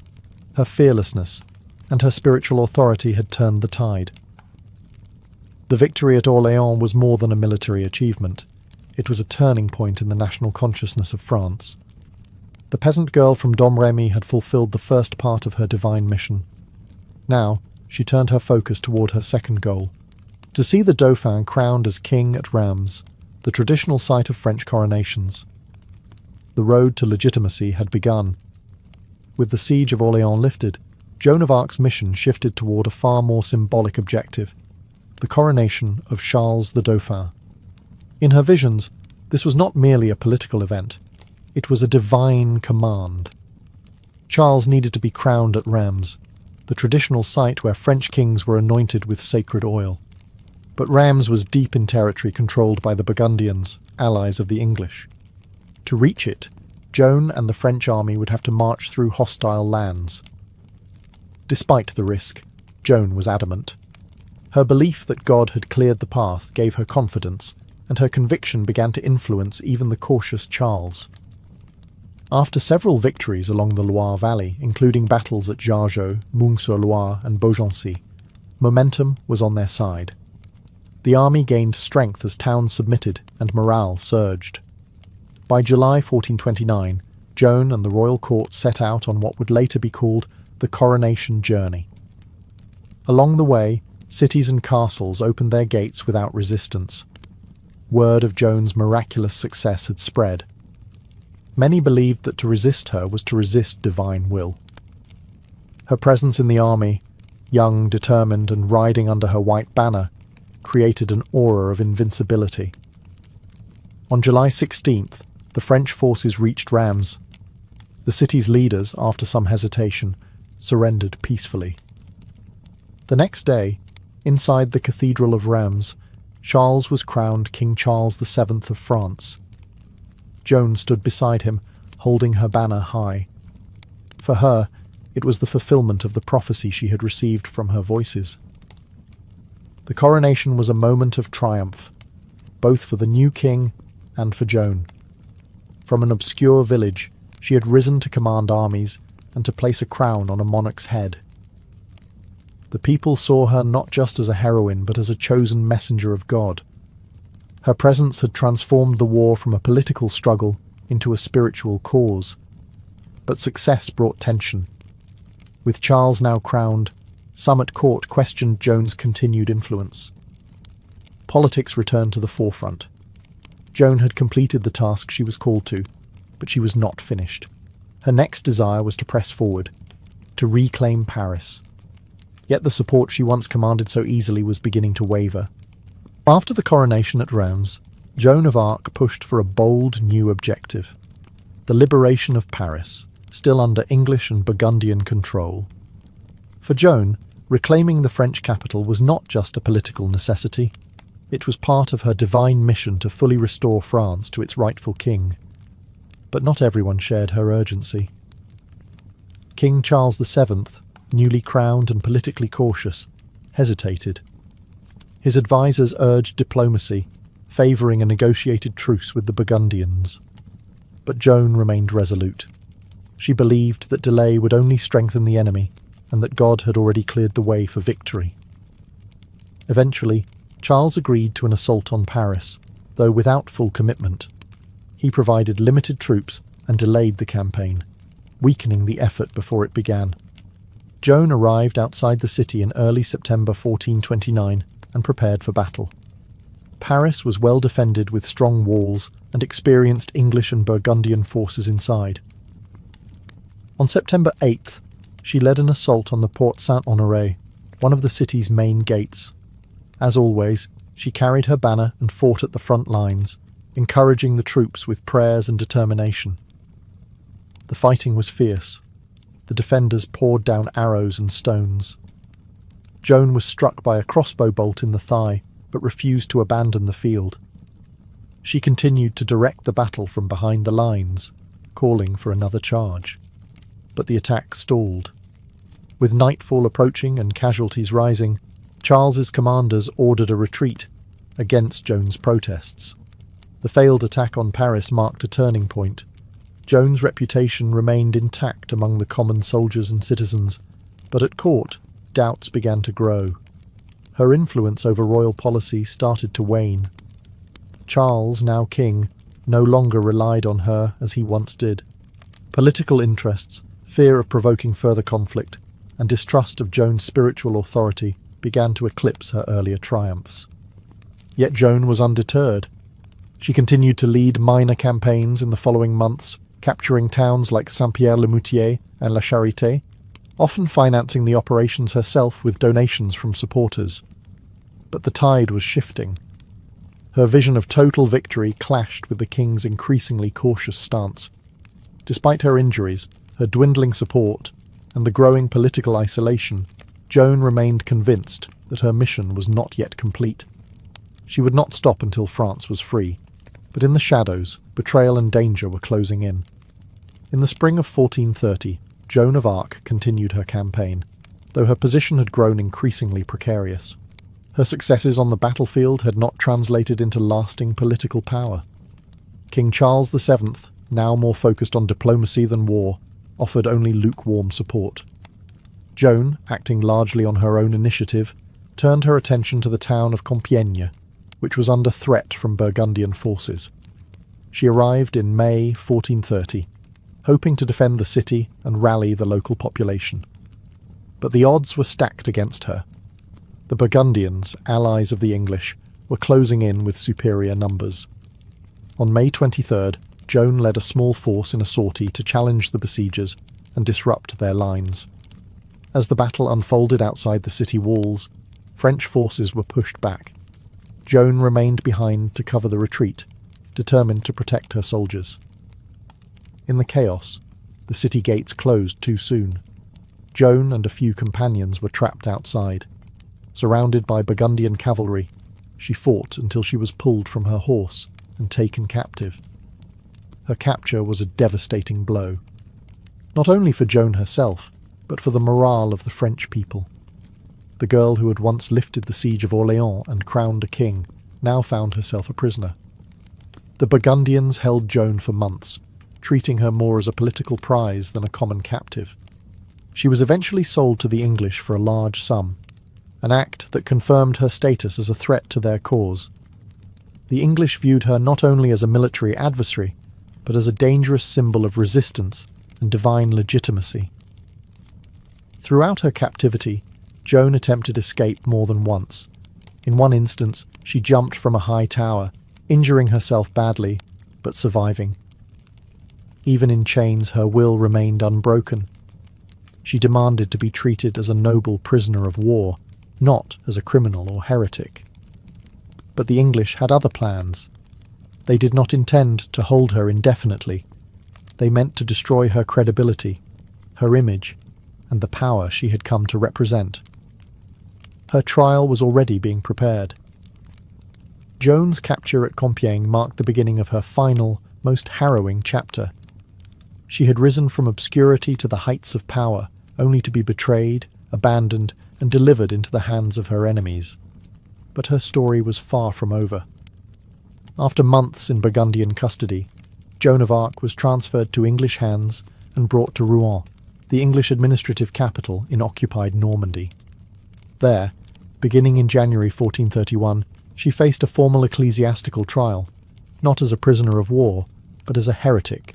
her fearlessness, and her spiritual authority had turned the tide. The victory at Orléans was more than a military achievement. It was a turning point in the national consciousness of France. The peasant girl from Domremy had fulfilled the first part of her divine mission. Now, she turned her focus toward her second goal, to see the Dauphin crowned as king at Reims, the traditional site of French coronations. The road to legitimacy had begun. With the siege of Orléans lifted, Joan of Arc's mission shifted toward a far more symbolic objective, the coronation of Charles the Dauphin. In her visions, this was not merely a political event, it was a divine command. Charles needed to be crowned at Reims, the traditional site where French kings were anointed with sacred oil. But Reims was deep in territory controlled by the Burgundians, allies of the English. To reach it, Joan and the French army would have to march through hostile lands. Despite the risk, Joan was adamant. Her belief that God had cleared the path gave her confidence, and her conviction began to influence even the cautious Charles. After several victories along the Loire Valley, including battles at Jargeau, Meung-sur-Loire and Beaugency, momentum was on their side. The army gained strength as towns submitted and morale surged. By July 1429, Joan and the royal court set out on what would later be called the coronation journey. Along the way, cities and castles opened their gates without resistance. Word of Joan's miraculous success had spread. Many believed that to resist her was to resist divine will. Her presence in the army, young, determined, and riding under her white banner, created an aura of invincibility. On July 16th, the French forces reached Reims. The city's leaders, after some hesitation, surrendered peacefully. The next day, inside the Cathedral of Reims, Charles was crowned King Charles VII of France. Joan stood beside him, holding her banner high. For her, it was the fulfillment of the prophecy she had received from her voices. The coronation was a moment of triumph, both for the new king and for Joan. From an obscure village, she had risen to command armies and to place a crown on a monarch's head. The people saw her not just as a heroine but as a chosen messenger of God. Her presence had transformed the war from a political struggle into a spiritual cause. But success brought tension. With Charles now crowned, some at court questioned Joan's continued influence. Politics returned to the forefront. Joan had completed the task she was called to, but she was not finished. Her next desire was to press forward, to reclaim Paris. Yet the support she once commanded so easily was beginning to waver. After the coronation at Reims, Joan of Arc pushed for a bold new objective: the liberation of Paris, still under English and Burgundian control. For Joan, reclaiming the French capital was not just a political necessity. It was part of her divine mission to fully restore France to its rightful king. But not everyone shared her urgency. King Charles VII, newly crowned and politically cautious, hesitated. His advisers urged diplomacy, favouring a negotiated truce with the Burgundians. But Joan remained resolute. She believed that delay would only strengthen the enemy, and that God had already cleared the way for victory. Eventually, Charles agreed to an assault on Paris, though without full commitment. He provided limited troops and delayed the campaign, weakening the effort before it began. Joan arrived outside the city in early September 1429 and prepared for battle. Paris was well defended with strong walls and experienced English and Burgundian forces inside. On September 8th, she led an assault on the Porte Saint-Honoré, one of the city's main gates. As always, she carried her banner and fought at the front lines, encouraging the troops with prayers and determination. The fighting was fierce. The defenders poured down arrows and stones. Joan was struck by a crossbow bolt in the thigh, but refused to abandon the field. She continued to direct the battle from behind the lines, calling for another charge. But the attack stalled. With nightfall approaching and casualties rising, Charles's commanders ordered a retreat against Joan's protests. The failed attack on Paris marked a turning point. Joan's reputation remained intact among the common soldiers and citizens, but at court, doubts began to grow. Her influence over royal policy started to wane. Charles, now king, no longer relied on her as he once did. Political interests, fear of provoking further conflict, and distrust of Joan's spiritual authority began to eclipse her earlier triumphs. Yet Joan was undeterred. She continued to lead minor campaigns in the following months, capturing towns like Saint-Pierre-le-Moutier and La Charité, often financing the operations herself with donations from supporters. But the tide was shifting. Her vision of total victory clashed with the king's increasingly cautious stance. Despite her injuries, her dwindling support, and the growing political isolation, Joan remained convinced that her mission was not yet complete. She would not stop until France was free, but in the shadows, betrayal and danger were closing in. In the spring of 1430, Joan of Arc continued her campaign, though her position had grown increasingly precarious. Her successes on the battlefield had not translated into lasting political power. King Charles VII, now more focused on diplomacy than war, offered only lukewarm support. Joan, acting largely on her own initiative, turned her attention to the town of Compiègne, which was under threat from Burgundian forces. She arrived in May 1430, hoping to defend the city and rally the local population. But the odds were stacked against her. The Burgundians, allies of the English, were closing in with superior numbers. On May 23rd, Joan led a small force in a sortie to challenge the besiegers and disrupt their lines. As the battle unfolded outside the city walls, French forces were pushed back. Joan remained behind to cover the retreat, determined to protect her soldiers. In the chaos, the city gates closed too soon. Joan and a few companions were trapped outside. Surrounded by Burgundian cavalry, she fought until she was pulled from her horse and taken captive. Her capture was a devastating blow, not only for Joan herself, but for the morale of the French people. The girl who had once lifted the siege of Orléans and crowned a king now found herself a prisoner. The Burgundians held Joan for months, treating her more as a political prize than a common captive. She was eventually sold to the English for a large sum, an act that confirmed her status as a threat to their cause. The English viewed her not only as a military adversary, but as a dangerous symbol of resistance and divine legitimacy. Throughout her captivity, Joan attempted escape more than once. In one instance, she jumped from a high tower, injuring herself badly, but surviving. Even in chains, her will remained unbroken. She demanded to be treated as a noble prisoner of war, not as a criminal or heretic. But the English had other plans. They did not intend to hold her indefinitely. They meant to destroy her credibility, her image, and the power she had come to represent. Her trial was already being prepared. Joan's capture at Compiègne marked the beginning of her final, most harrowing chapter. She had risen from obscurity to the heights of power, only to be betrayed, abandoned, and delivered into the hands of her enemies. But her story was far from over. After months in Burgundian custody, Joan of Arc was transferred to English hands and brought to Rouen, the English administrative capital in occupied Normandy. There, beginning in January 1431, she faced a formal ecclesiastical trial, not as a prisoner of war, but as a heretic,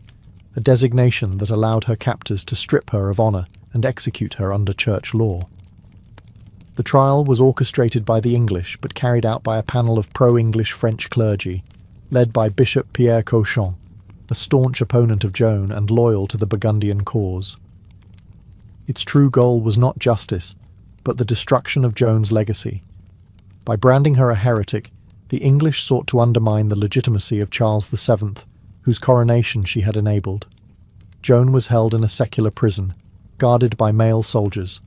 a designation that allowed her captors to strip her of honour and execute her under church law. The trial was orchestrated by the English but carried out by a panel of pro-English French clergy, led by Bishop Pr0stitutes, a staunch opponent of Joan and loyal to the Burgundian cause. Its true goal was not justice, but the destruction of Joan's legacy. By branding her a heretic, the English sought to undermine the legitimacy of Charles VII, whose coronation she had enabled. Joan was held in a secular prison, guarded by male soldiers,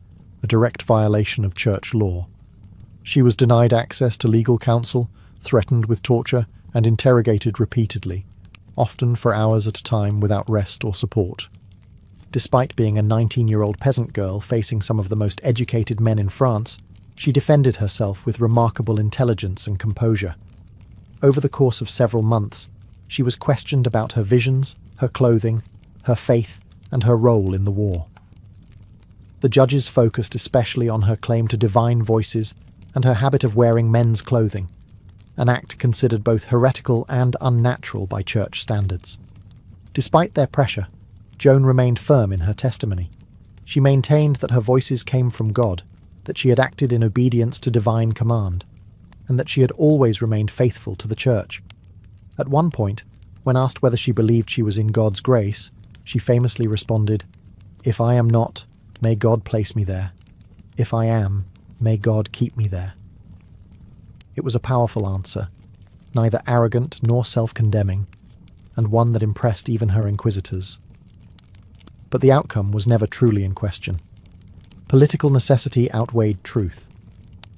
a direct violation of church law. She was denied access to legal counsel, threatened with torture, and interrogated repeatedly, often for hours at a time without rest or support. Despite being a 19-year-old peasant girl facing some of the most educated men in France, she defended herself with remarkable intelligence and composure. Over the course of several months, she was questioned about her visions, her clothing, her faith, and her role in the war. The judges focused especially on her claim to divine voices and her habit of wearing men's clothing, an act considered both heretical and unnatural by church standards. Despite their pressure, Joan remained firm in her testimony. She maintained that her voices came from God, that she had acted in obedience to divine command, and that she had always remained faithful to the church. At one point, when asked whether she believed she was in God's grace, she famously responded, "If I am not, may God place me there. If I am, may God keep me there." It was a powerful answer, neither arrogant nor self-condemning, and one that impressed even her inquisitors. But the outcome was never truly in question. Political necessity outweighed truth.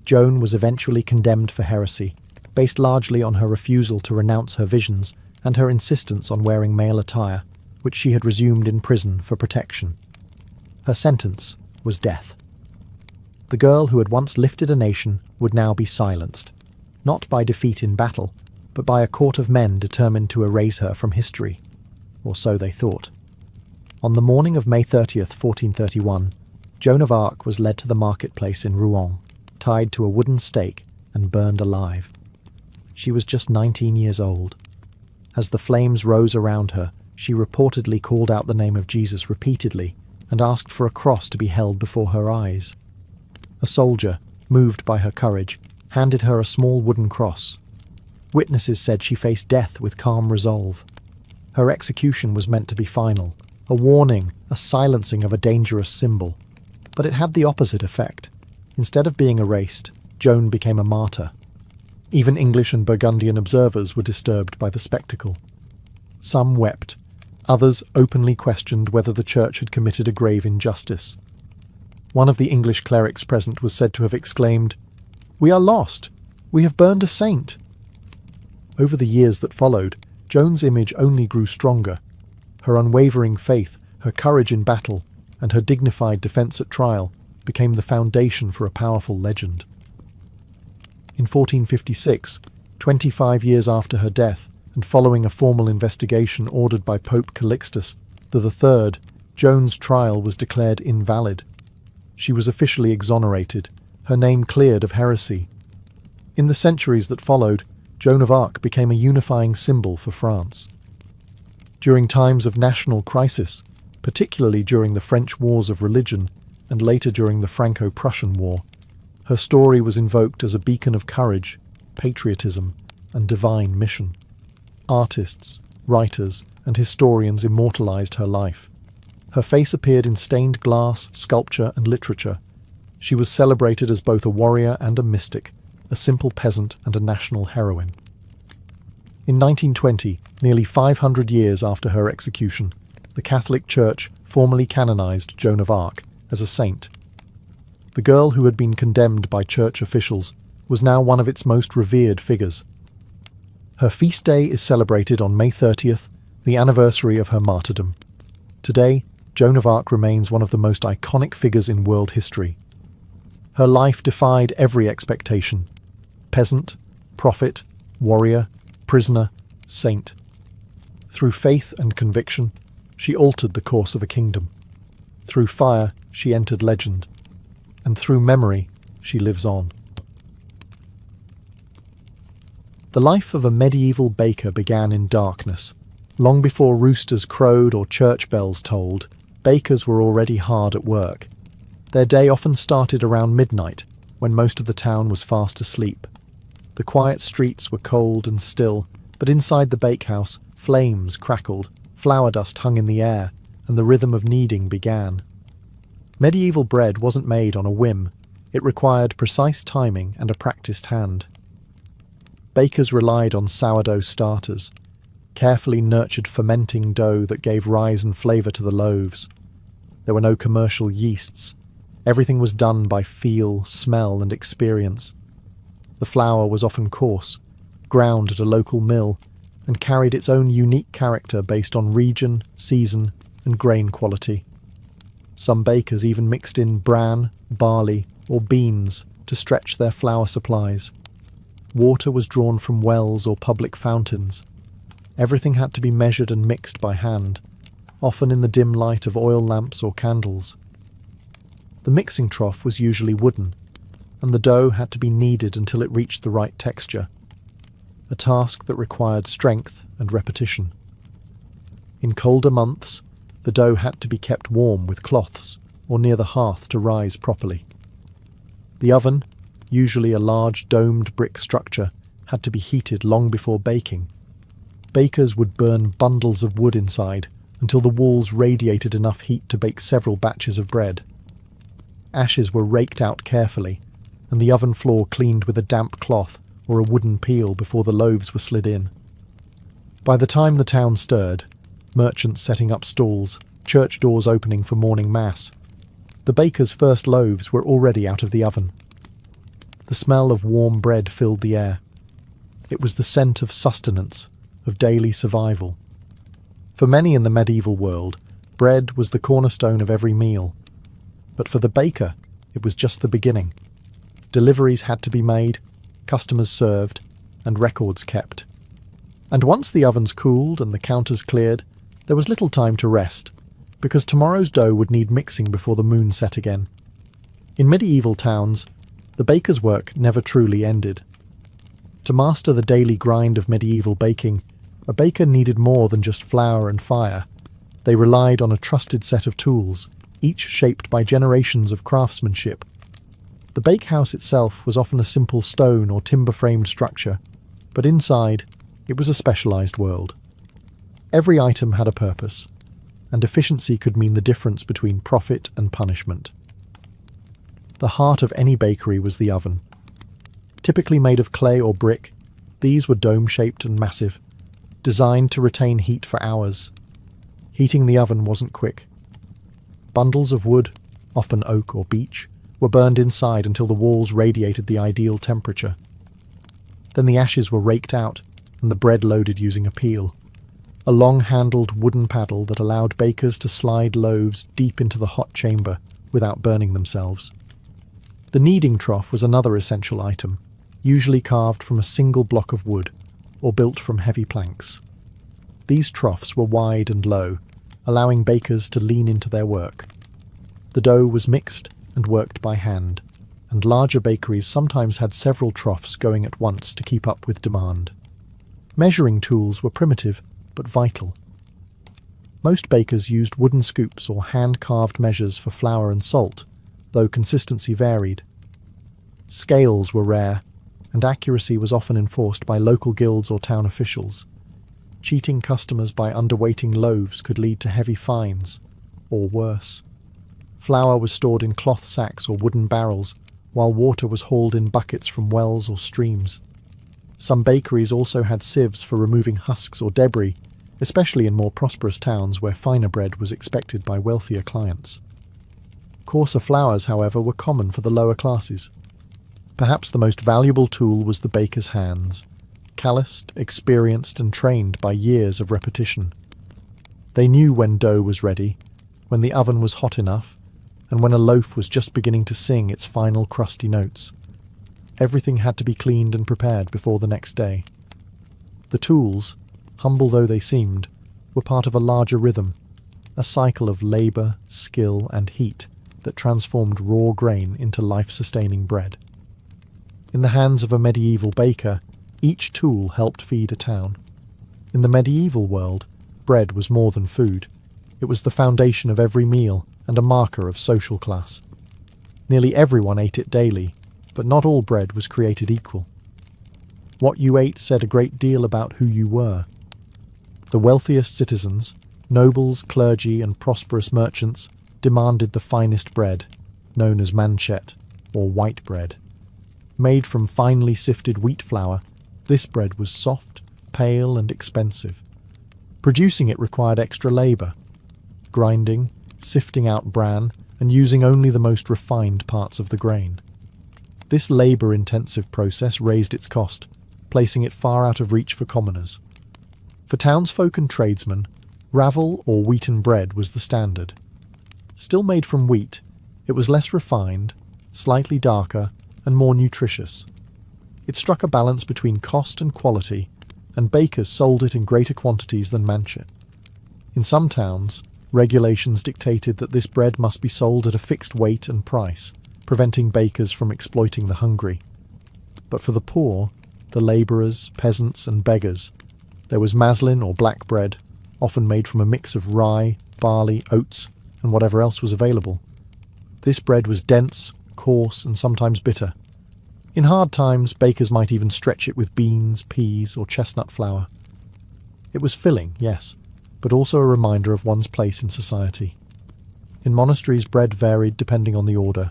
Joan was eventually condemned for heresy, based largely on her refusal to renounce her visions and her insistence on wearing male attire, which she had resumed in prison for protection. Her sentence was death. The girl who had once lifted a nation would now be silenced, not by defeat in battle, but by a court of men determined to erase her from history, or so they thought. On the morning of May 30th, 1431, Joan of Arc was led to the marketplace in Rouen, tied to a wooden stake and burned alive. She was just 19 years old. As the flames rose around her, she reportedly called out the name of Jesus repeatedly and asked for a cross to be held before her eyes. A soldier, moved by her courage, handed her a small wooden cross. Witnesses said she faced death with calm resolve. Her execution was meant to be final, a warning, a silencing of a dangerous symbol. But it had the opposite effect. Instead of being erased, Joan became a martyr. Even English and Burgundian observers were disturbed by the spectacle. Some wept. Others openly questioned whether the church had committed a grave injustice. One of the English clerics present was said to have exclaimed, "We are lost! We have burned a saint!" Over the years that followed, Joan's image only grew stronger. Her unwavering faith, her courage in battle, and her dignified defence at trial became the foundation for a powerful legend. In 1456, 25 years after her death, and following a formal investigation ordered by Pope Calixtus III, Joan's trial was declared invalid. She was officially exonerated, her name cleared of heresy. In the centuries that followed, Joan of Arc became a unifying symbol for France. During times of national crisis, particularly during the French Wars of Religion and later during the Franco-Prussian War, her story was invoked as a beacon of courage, patriotism, and divine mission. Artists, writers, and historians immortalized her life. Her face appeared in stained glass, sculpture, and literature. She was celebrated as both a warrior and a mystic, a simple peasant and a national heroine. In 1920, nearly 500 years after her execution, the Catholic Church formally canonized Joan of Arc as a saint. The girl who had been condemned by church officials was now one of its most revered figures. Her feast day is celebrated on May 30th, the anniversary of her martyrdom. Today, Joan of Arc remains one of the most iconic figures in world history. Her life defied every expectation. Peasant, prophet, warrior, prisoner, saint. Through faith and conviction, she altered the course of a kingdom. Through fire, she entered legend. And through memory, she lives on. The life of a medieval baker began in darkness, Long before roosters crowed or church bells tolled, bakers were already hard at work. Their day often started around midnight, when most of the town was fast asleep. The quiet streets were cold and still, but inside the bakehouse, flames crackled, flour dust hung in the air, and the rhythm of kneading began. Medieval bread wasn't made on a whim. It required precise timing and a practiced hand. Bakers relied on sourdough starters, carefully nurtured fermenting dough that gave rise and flavour to the loaves. There were no commercial yeasts. Everything was done by feel, smell, and experience. The flour was often coarse, ground at a local mill, and carried its own unique character based on region, season, and grain quality. Some bakers even mixed in bran, barley, or beans to stretch their flour supplies. Water was drawn from wells or public fountains. Everything had to be measured and mixed by hand, often in the dim light of oil lamps or candles. The mixing trough was usually wooden, and the dough had to be kneaded until it reached the right texture, a task that required strength and repetition. In colder months, the dough had to be kept warm with cloths or near the hearth to rise properly. The oven, usually a large domed brick structure, had to be heated long before baking. Bakers would burn bundles of wood inside until the walls radiated enough heat to bake several batches of bread. Ashes were raked out carefully, and the oven floor cleaned with a damp cloth or a wooden peel before the loaves were slid in. By the time the town stirred, merchants setting up stalls, church doors opening for morning mass, the baker's first loaves were already out of the oven. The smell of warm bread filled the air. It was the scent of sustenance, of daily survival. For many in the medieval world, bread was the cornerstone of every meal. But for the baker, it was just the beginning. Deliveries had to be made, customers served, and records kept. And once the ovens cooled and the counters cleared, there was little time to rest, because tomorrow's dough would need mixing before the moon set again. In medieval towns, the baker's work never truly ended. To master the daily grind of medieval baking, a baker needed more than just flour and fire. They relied on a trusted set of tools, each shaped by generations of craftsmanship. The bakehouse itself was often a simple stone or timber-framed structure, but inside, it was a specialised world. Every item had a purpose, and efficiency could mean the difference between profit and punishment. The heart of any bakery was the oven. Typically made of clay or brick, these were dome-shaped and massive, designed to retain heat for hours. Heating the oven wasn't quick. Bundles of wood, often oak or beech, were burned inside until the walls radiated the ideal temperature. Then the ashes were raked out and the bread loaded using a peel, a long-handled wooden paddle that allowed bakers to slide loaves deep into the hot chamber without burning themselves. The kneading trough was another essential item, usually carved from a single block of wood or built from heavy planks. These troughs were wide and low, allowing bakers to lean into their work. The dough was mixed and worked by hand, and larger bakeries sometimes had several troughs going at once to keep up with demand. Measuring tools were primitive, but vital. Most bakers used wooden scoops or hand-carved measures for flour and salt, though consistency varied. Scales were rare, and accuracy was often enforced by local guilds or town officials. Cheating customers by underweighting loaves could lead to heavy fines, or worse. Flour was stored in cloth sacks or wooden barrels, while water was hauled in buckets from wells or streams. Some bakeries also had sieves for removing husks or debris, especially in more prosperous towns where finer bread was expected by wealthier clients. Coarser flours, however, were common for the lower classes. Perhaps the most valuable tool was the baker's hands, calloused, experienced, and trained by years of repetition. They knew when dough was ready, when the oven was hot enough, and when a loaf was just beginning to sing its final crusty notes. Everything had to be cleaned and prepared before the next day. The tools, humble though they seemed, were part of a larger rhythm, a cycle of labour, skill, and heat that transformed raw grain into life-sustaining bread. In the hands of a medieval baker, each tool helped feed a town. In the medieval world, bread was more than food. It was the foundation of every meal and a marker of social class. Nearly everyone ate it daily, but not all bread was created equal. What you ate said a great deal about who you were. The wealthiest citizens, nobles, clergy, and prosperous merchants demanded the finest bread, known as manchet, or white bread. Made from finely sifted wheat flour, this bread was soft, pale, and expensive. Producing it required extra labour, grinding, sifting out bran, and using only the most refined parts of the grain. This labour-intensive process raised its cost, placing it far out of reach for commoners. For townsfolk and tradesmen, ravel or wheaten bread was the standard. Still made from wheat, it was less refined, slightly darker, and more nutritious. It struck a balance between cost and quality, and bakers sold it in greater quantities than manchet. In some towns, regulations dictated that this bread must be sold at a fixed weight and price, preventing bakers from exploiting the hungry. But for the poor, the labourers, peasants, and beggars, there was maslin or black bread, often made from a mix of rye, barley, oats, and whatever else was available. This bread was dense, coarse, and sometimes bitter. In hard times, bakers might even stretch it with beans, peas, or chestnut flour. It was filling, yes, but also a reminder of one's place in society. In monasteries, bread varied depending on the order.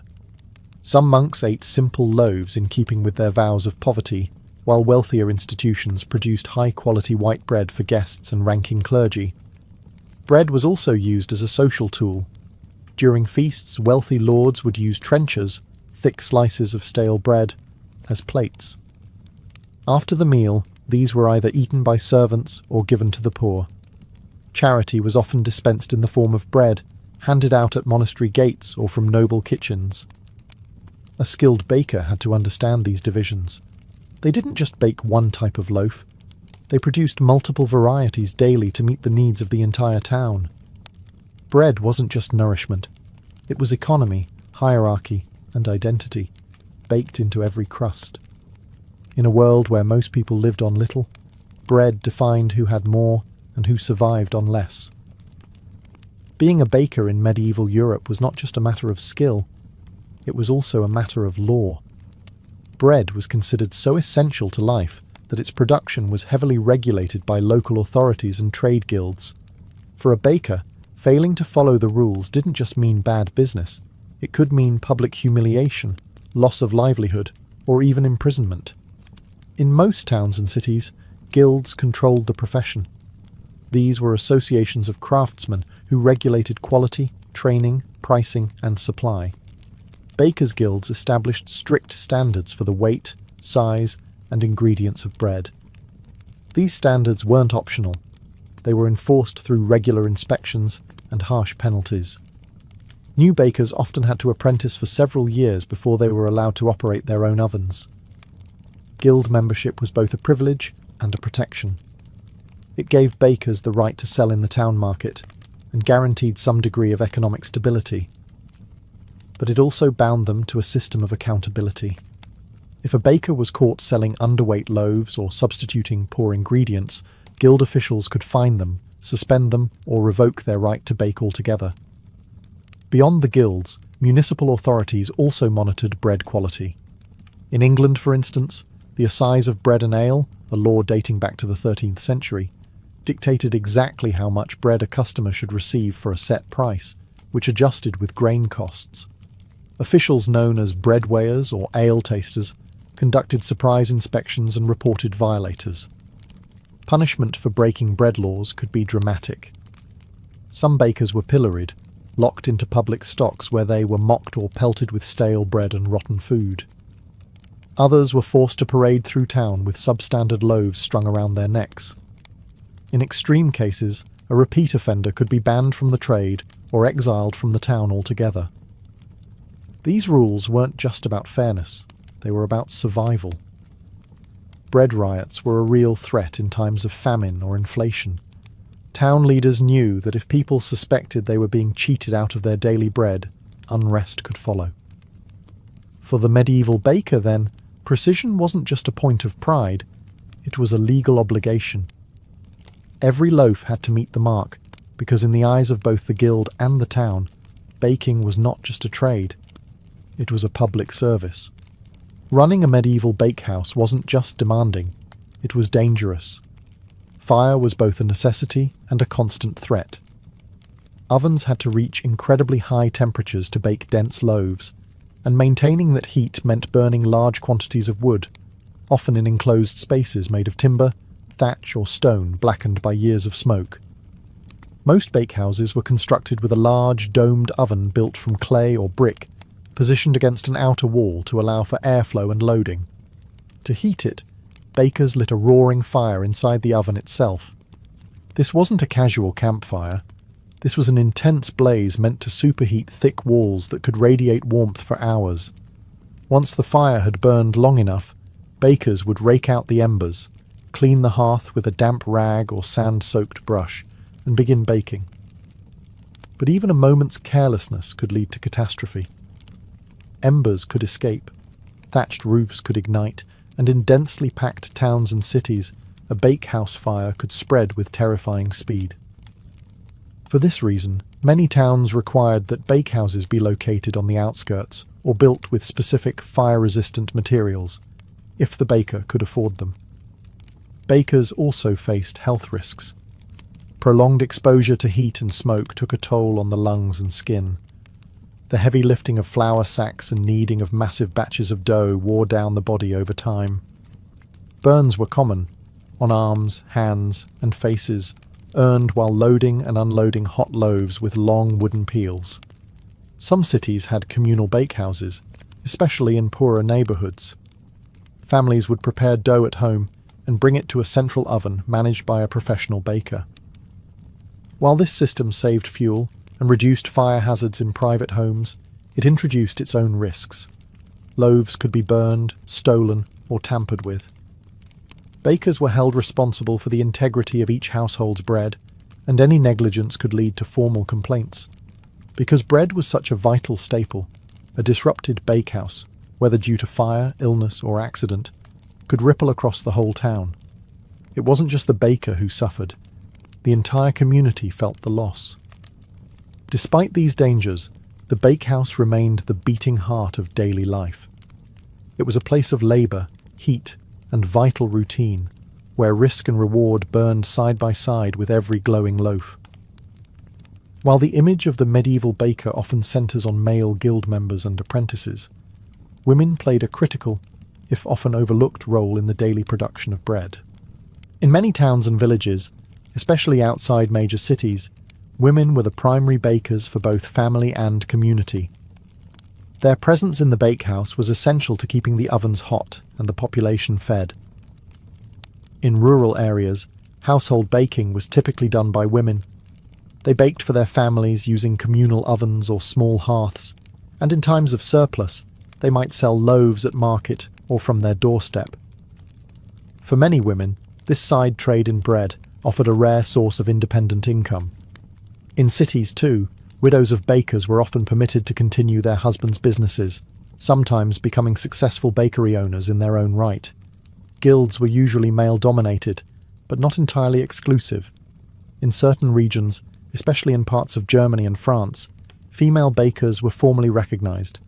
Some monks ate simple loaves in keeping with their vows of poverty, while wealthier institutions produced high-quality white bread for guests and ranking clergy. Bread was also used as a social tool. During feasts, wealthy lords would use trenchers, thick slices of stale bread, as plates. After the meal, these were either eaten by servants or given to the poor. Charity was often dispensed in the form of bread, handed out at monastery gates or from noble kitchens. A skilled baker had to understand these divisions. They didn't just bake one type of loaf. They produced multiple varieties daily to meet the needs of the entire town. Bread wasn't just nourishment. It was economy, hierarchy, and identity, baked into every crust. In a world where most people lived on little, bread defined who had more and who survived on less. Being a baker in medieval Europe was not just a matter of skill, it was also a matter of law. Bread was considered so essential to life that its production was heavily regulated by local authorities and trade guilds. For a baker, failing to follow the rules didn't just mean bad business, it could mean public humiliation, loss of livelihood, or even imprisonment. In most towns and cities, guilds controlled the profession. These were associations of craftsmen who regulated quality, training, pricing, and supply. Bakers' guilds established strict standards for the weight, size, and ingredients of bread. These standards weren't optional. They were enforced through regular inspections and harsh penalties. New bakers often had to apprentice for several years before they were allowed to operate their own ovens. Guild membership was both a privilege and a protection. It gave bakers the right to sell in the town market and guaranteed some degree of economic stability. But it also bound them to a system of accountability. If a baker was caught selling underweight loaves or substituting poor ingredients, guild officials could fine them, suspend them, or revoke their right to bake altogether. Beyond the guilds, municipal authorities also monitored bread quality. In England, for instance, the assize of bread and ale, a law dating back to the 13th century, dictated exactly how much bread a customer should receive for a set price, which adjusted with grain costs. Officials known as bread weighers or ale tasters conducted surprise inspections and reported violators. Punishment for breaking bread laws could be dramatic. Some bakers were pilloried, locked into public stocks where they were mocked or pelted with stale bread and rotten food. Others were forced to parade through town with substandard loaves strung around their necks. In extreme cases, a repeat offender could be banned from the trade or exiled from the town altogether. These rules weren't just about fairness, they were about survival. Bread riots were a real threat in times of famine or inflation. Town leaders knew that if people suspected they were being cheated out of their daily bread, unrest could follow. For the medieval baker, then, precision wasn't just a point of pride, it was a legal obligation. Every loaf had to meet the mark, because in the eyes of both the guild and the town, baking was not just a trade, it was a public service. Running a medieval bakehouse wasn't just demanding, it was dangerous. Fire was both a necessity and a constant threat. Ovens had to reach incredibly high temperatures to bake dense loaves, and maintaining that heat meant burning large quantities of wood, often in enclosed spaces made of timber, thatch or stone blackened by years of smoke. Most bakehouses were constructed with a large domed oven built from clay or brick, positioned against an outer wall to allow for airflow and loading. To heat it, bakers lit a roaring fire inside the oven itself. This wasn't a casual campfire. This was an intense blaze meant to superheat thick walls that could radiate warmth for hours. Once the fire had burned long enough, bakers would rake out the embers, clean the hearth with a damp rag or sand-soaked brush, and begin baking. But even a moment's carelessness could lead to catastrophe. Embers could escape, thatched roofs could ignite, and in densely packed towns and cities, a bakehouse fire could spread with terrifying speed. For this reason, many towns required that bakehouses be located on the outskirts or built with specific fire-resistant materials, if the baker could afford them. Bakers also faced health risks. Prolonged exposure to heat and smoke took a toll on the lungs and skin. The heavy lifting of flour sacks and kneading of massive batches of dough wore down the body over time. Burns were common, on arms, hands, and faces, earned while loading and unloading hot loaves with long wooden peels. Some cities had communal bakehouses, especially in poorer neighborhoods. Families would prepare dough at home and bring it to a central oven managed by a professional baker. While this system saved fuel and reduced fire hazards in private homes, it introduced its own risks. Loaves could be burned, stolen, or tampered with. Bakers were held responsible for the integrity of each household's bread, and any negligence could lead to formal complaints. Because bread was such a vital staple, a disrupted bakehouse, whether due to fire, illness, or accident, could ripple across the whole town. It wasn't just the baker who suffered. The entire community felt the loss. Despite these dangers, the bakehouse remained the beating heart of daily life. It was a place of labour, heat, and vital routine, where risk and reward burned side by side with every glowing loaf. While the image of the medieval baker often centres on male guild members and apprentices, women played a critical, if often overlooked, role in the daily production of bread. In many towns and villages, especially outside major cities, women were the primary bakers for both family and community. Their presence in the bakehouse was essential to keeping the ovens hot and the population fed. In rural areas, household baking was typically done by women. They baked for their families using communal ovens or small hearths, and in times of surplus, they might sell loaves at market or from their doorstep. For many women, this side trade in bread offered a rare source of independent income. In cities too, widows of bakers were often permitted to continue their husbands' businesses, sometimes becoming successful bakery owners in their own right. Guilds were usually male-dominated, but not entirely exclusive. In certain regions, especially in parts of Germany and France, female bakers were formally recognized.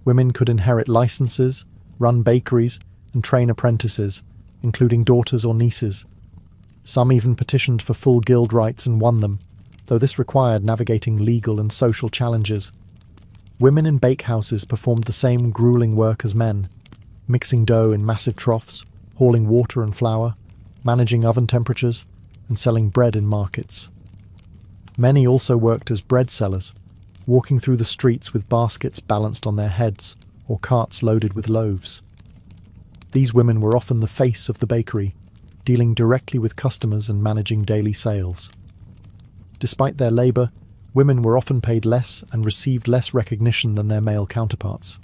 Women could inherit licenses, run bakeries, and train apprentices, including daughters or nieces. Some even petitioned for full guild rights and won them, though this required navigating legal and social challenges. Women in bakehouses performed the same grueling work as men, mixing dough in massive troughs, hauling water and flour, managing oven temperatures, and selling bread in markets. Many also worked as bread sellers, walking through the streets with baskets balanced on their heads or carts loaded with loaves. These women were often the face of the bakery, dealing directly with customers and managing daily sales. Despite their labour, women were often paid less and received less recognition than their male counterparts.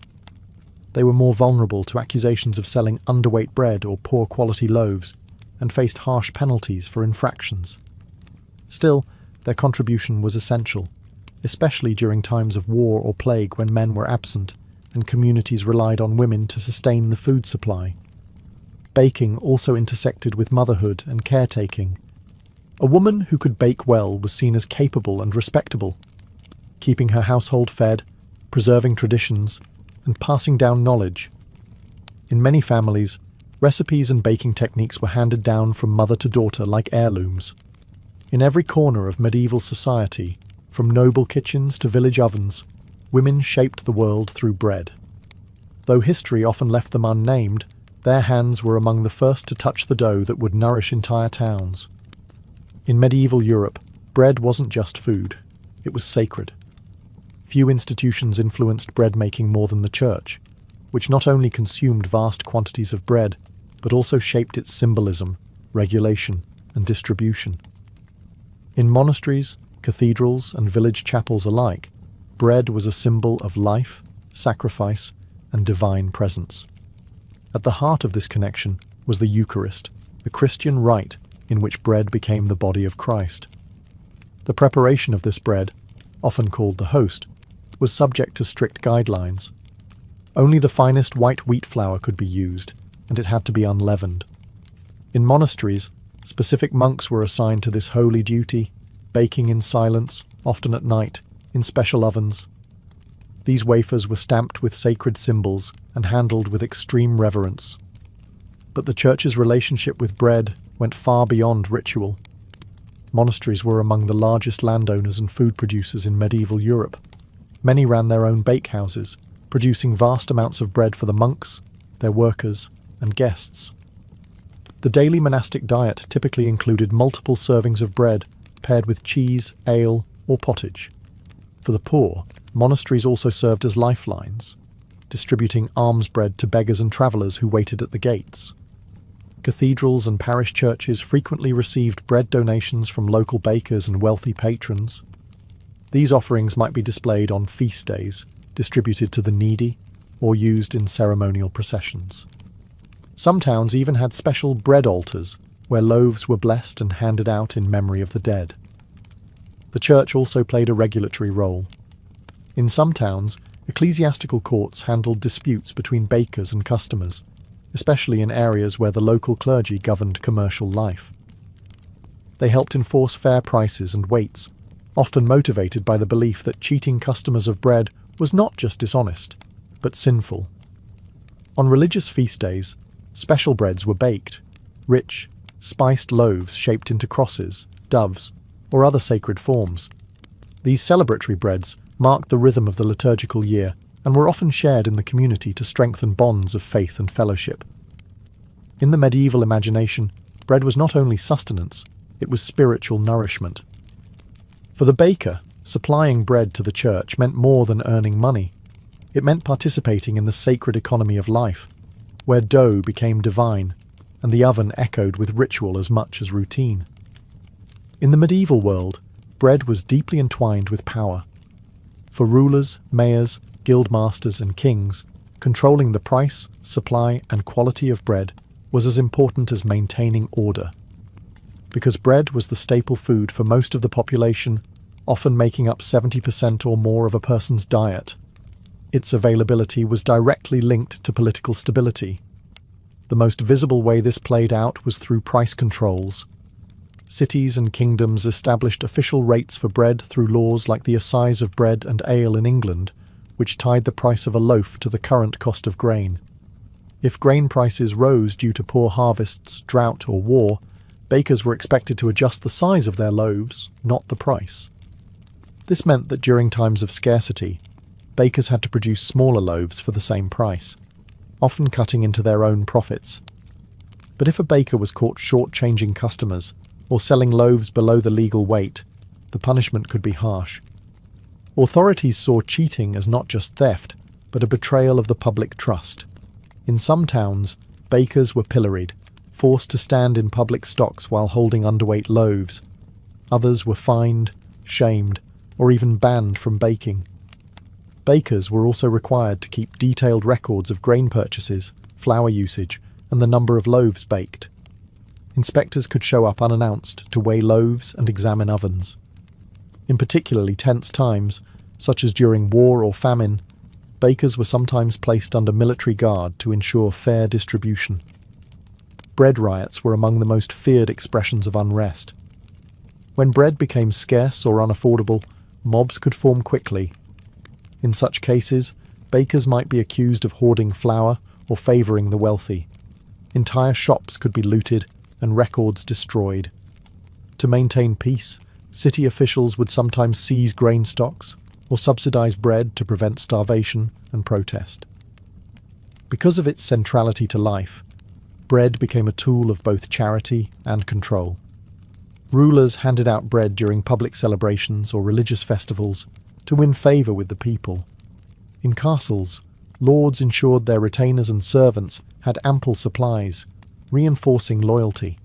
They were more vulnerable to accusations of selling underweight bread or poor quality loaves, and faced harsh penalties for infractions. Still, their contribution was essential, especially during times of war or plague when men were absent and communities relied on women to sustain the food supply. Baking also intersected with motherhood and caretaking. A woman who could bake well was seen as capable and respectable, keeping her household fed, preserving traditions, and passing down knowledge. In many families, recipes and baking techniques were handed down from mother to daughter like heirlooms. In every corner of medieval society, from noble kitchens to village ovens, women shaped the world through bread. Though history often left them unnamed, their hands were among the first to touch the dough that would nourish entire towns. In medieval Europe, bread wasn't just food, it was sacred. Few institutions influenced bread making more than the church, which not only consumed vast quantities of bread, but also shaped its symbolism, regulation, and distribution. In monasteries, cathedrals, and village chapels alike, bread was a symbol of life, sacrifice, and divine presence. At the heart of this connection was the Eucharist, the Christian rite in which bread became the body of Christ. The preparation of this bread, often called the host, was subject to strict guidelines. Only the finest white wheat flour could be used, and it had to be unleavened. In monasteries, specific monks were assigned to this holy duty, baking in silence, often at night, in special ovens. These wafers were stamped with sacred symbols and handled with extreme reverence. But the Church's relationship with bread went far beyond ritual. Monasteries were among the largest landowners and food producers in medieval Europe. Many ran their own bakehouses, producing vast amounts of bread for the monks, their workers, and guests. The daily monastic diet typically included multiple servings of bread, paired with cheese, ale, or pottage. For the poor, monasteries also served as lifelines, distributing alms bread to beggars and travellers who waited at the gates. Cathedrals and parish churches frequently received bread donations from local bakers and wealthy patrons. These offerings might be displayed on feast days, distributed to the needy, or used in ceremonial processions. Some towns even had special bread altars, where loaves were blessed and handed out in memory of the dead. The Church also played a regulatory role. In some towns, ecclesiastical courts handled disputes between bakers and customers, especially in areas where the local clergy governed commercial life. They helped enforce fair prices and weights, often motivated by the belief that cheating customers of bread was not just dishonest, but sinful. On religious feast days, special breads were baked, rich, spiced loaves shaped into crosses, doves, or other sacred forms. These celebratory breads marked the rhythm of the liturgical year and were often shared in the community to strengthen bonds of faith and fellowship. In the medieval imagination, bread was not only sustenance, it was spiritual nourishment. For the baker, supplying bread to the Church meant more than earning money. It meant participating in the sacred economy of life, where dough became divine, and the oven echoed with ritual as much as routine. In the medieval world, bread was deeply entwined with power. For rulers, mayors, guildmasters, and kings, controlling the price, supply, and quality of bread was as important as maintaining order. Because bread was the staple food for most of the population, often making up 70% or more of a person's diet, its availability was directly linked to political stability. The most visible way this played out was through price controls. Cities and kingdoms established official rates for bread through laws like the assize of bread and ale in England, which tied the price of a loaf to the current cost of grain. If grain prices rose due to poor harvests, drought, or war, bakers were expected to adjust the size of their loaves, not the price. This meant that during times of scarcity, bakers had to produce smaller loaves for the same price, often cutting into their own profits. But if a baker was caught short-changing customers or selling loaves below the legal weight, the punishment could be harsh. Authorities saw cheating as not just theft, but a betrayal of the public trust. In some towns, bakers were pilloried, forced to stand in public stocks while holding underweight loaves. Others were fined, shamed, or even banned from baking. Bakers were also required to keep detailed records of grain purchases, flour usage, and the number of loaves baked. Inspectors could show up unannounced to weigh loaves and examine ovens. In particularly tense times, such as during war or famine, bakers were sometimes placed under military guard to ensure fair distribution. Bread riots were among the most feared expressions of unrest. When bread became scarce or unaffordable, mobs could form quickly. In such cases, bakers might be accused of hoarding flour or favouring the wealthy. Entire shops could be looted and records destroyed. To maintain peace, city officials would sometimes seize grain stocks or subsidise bread to prevent starvation and protest. Because of its centrality to life, bread became a tool of both charity and control. Rulers handed out bread during public celebrations or religious festivals to win favour with the people. In castles, lords ensured their retainers and servants had ample supplies, reinforcing loyalty.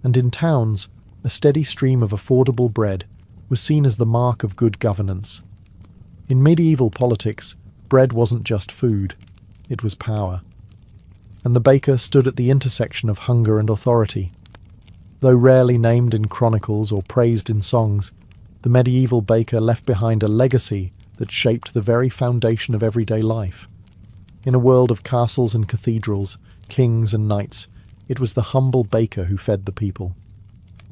And in towns, a steady stream of affordable bread was seen as the mark of good governance. In medieval politics, bread wasn't just food, it was power. And the baker stood at the intersection of hunger and authority. Though rarely named in chronicles or praised in songs, the medieval baker left behind a legacy that shaped the very foundation of everyday life. In a world of castles and cathedrals, kings and knights, it was the humble baker who fed the people.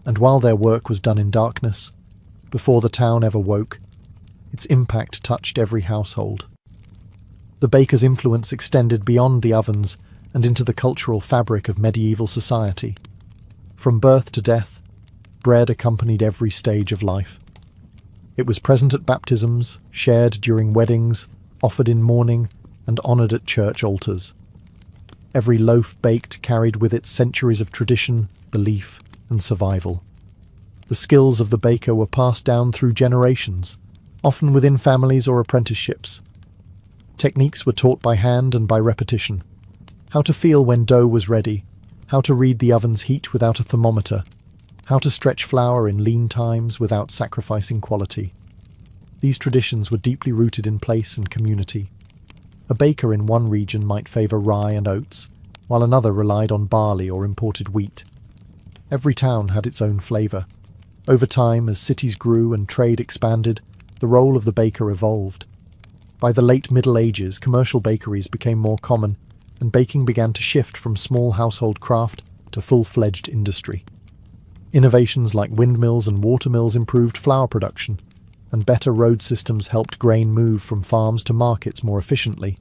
And while their work was done in darkness, before the town ever woke, its impact touched every household. The baker's influence extended beyond the ovens and into the cultural fabric of medieval society. From birth to death, bread accompanied every stage of life. It was present at baptisms, shared during weddings, offered in mourning, and honoured at church altars. Every loaf baked carried with it centuries of tradition, belief, and survival. The skills of the baker were passed down through generations, often within families or apprenticeships. Techniques were taught by hand and by repetition. How to feel when dough was ready, how to read the oven's heat without a thermometer, how to stretch flour in lean times without sacrificing quality. These traditions were deeply rooted in place and community. A baker in one region might favour rye and oats, while another relied on barley or imported wheat. Every town had its own flavour. Over time, as cities grew and trade expanded, the role of the baker evolved. By the late Middle Ages, commercial bakeries became more common, and baking began to shift from small household craft to full-fledged industry. Innovations like windmills and watermills improved flour production, and better road systems helped grain move from farms to markets more efficiently.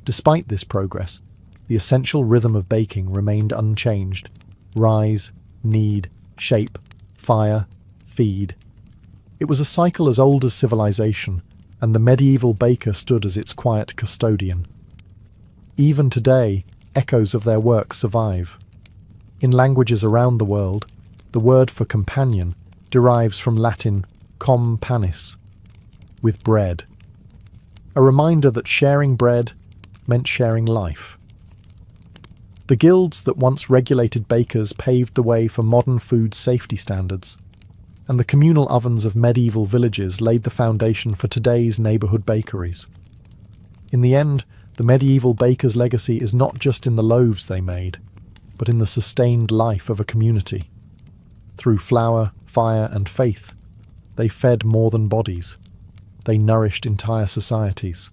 Despite this progress, the essential rhythm of baking remained unchanged: rise, knead, shape, fire, feed. It was a cycle as old as civilization, and the medieval baker stood as its quiet custodian. Even today, echoes of their work survive. In languages around the world, the word for companion derives from Latin com panis, with bread. A reminder that sharing bread meant sharing life. The guilds that once regulated bakers paved the way for modern food safety standards, and the communal ovens of medieval villages laid the foundation for today's neighbourhood bakeries. In the end, the medieval baker's legacy is not just in the loaves they made, but in the sustained life of a community. Through flour, fire, and faith, they fed more than bodies. They nourished entire societies.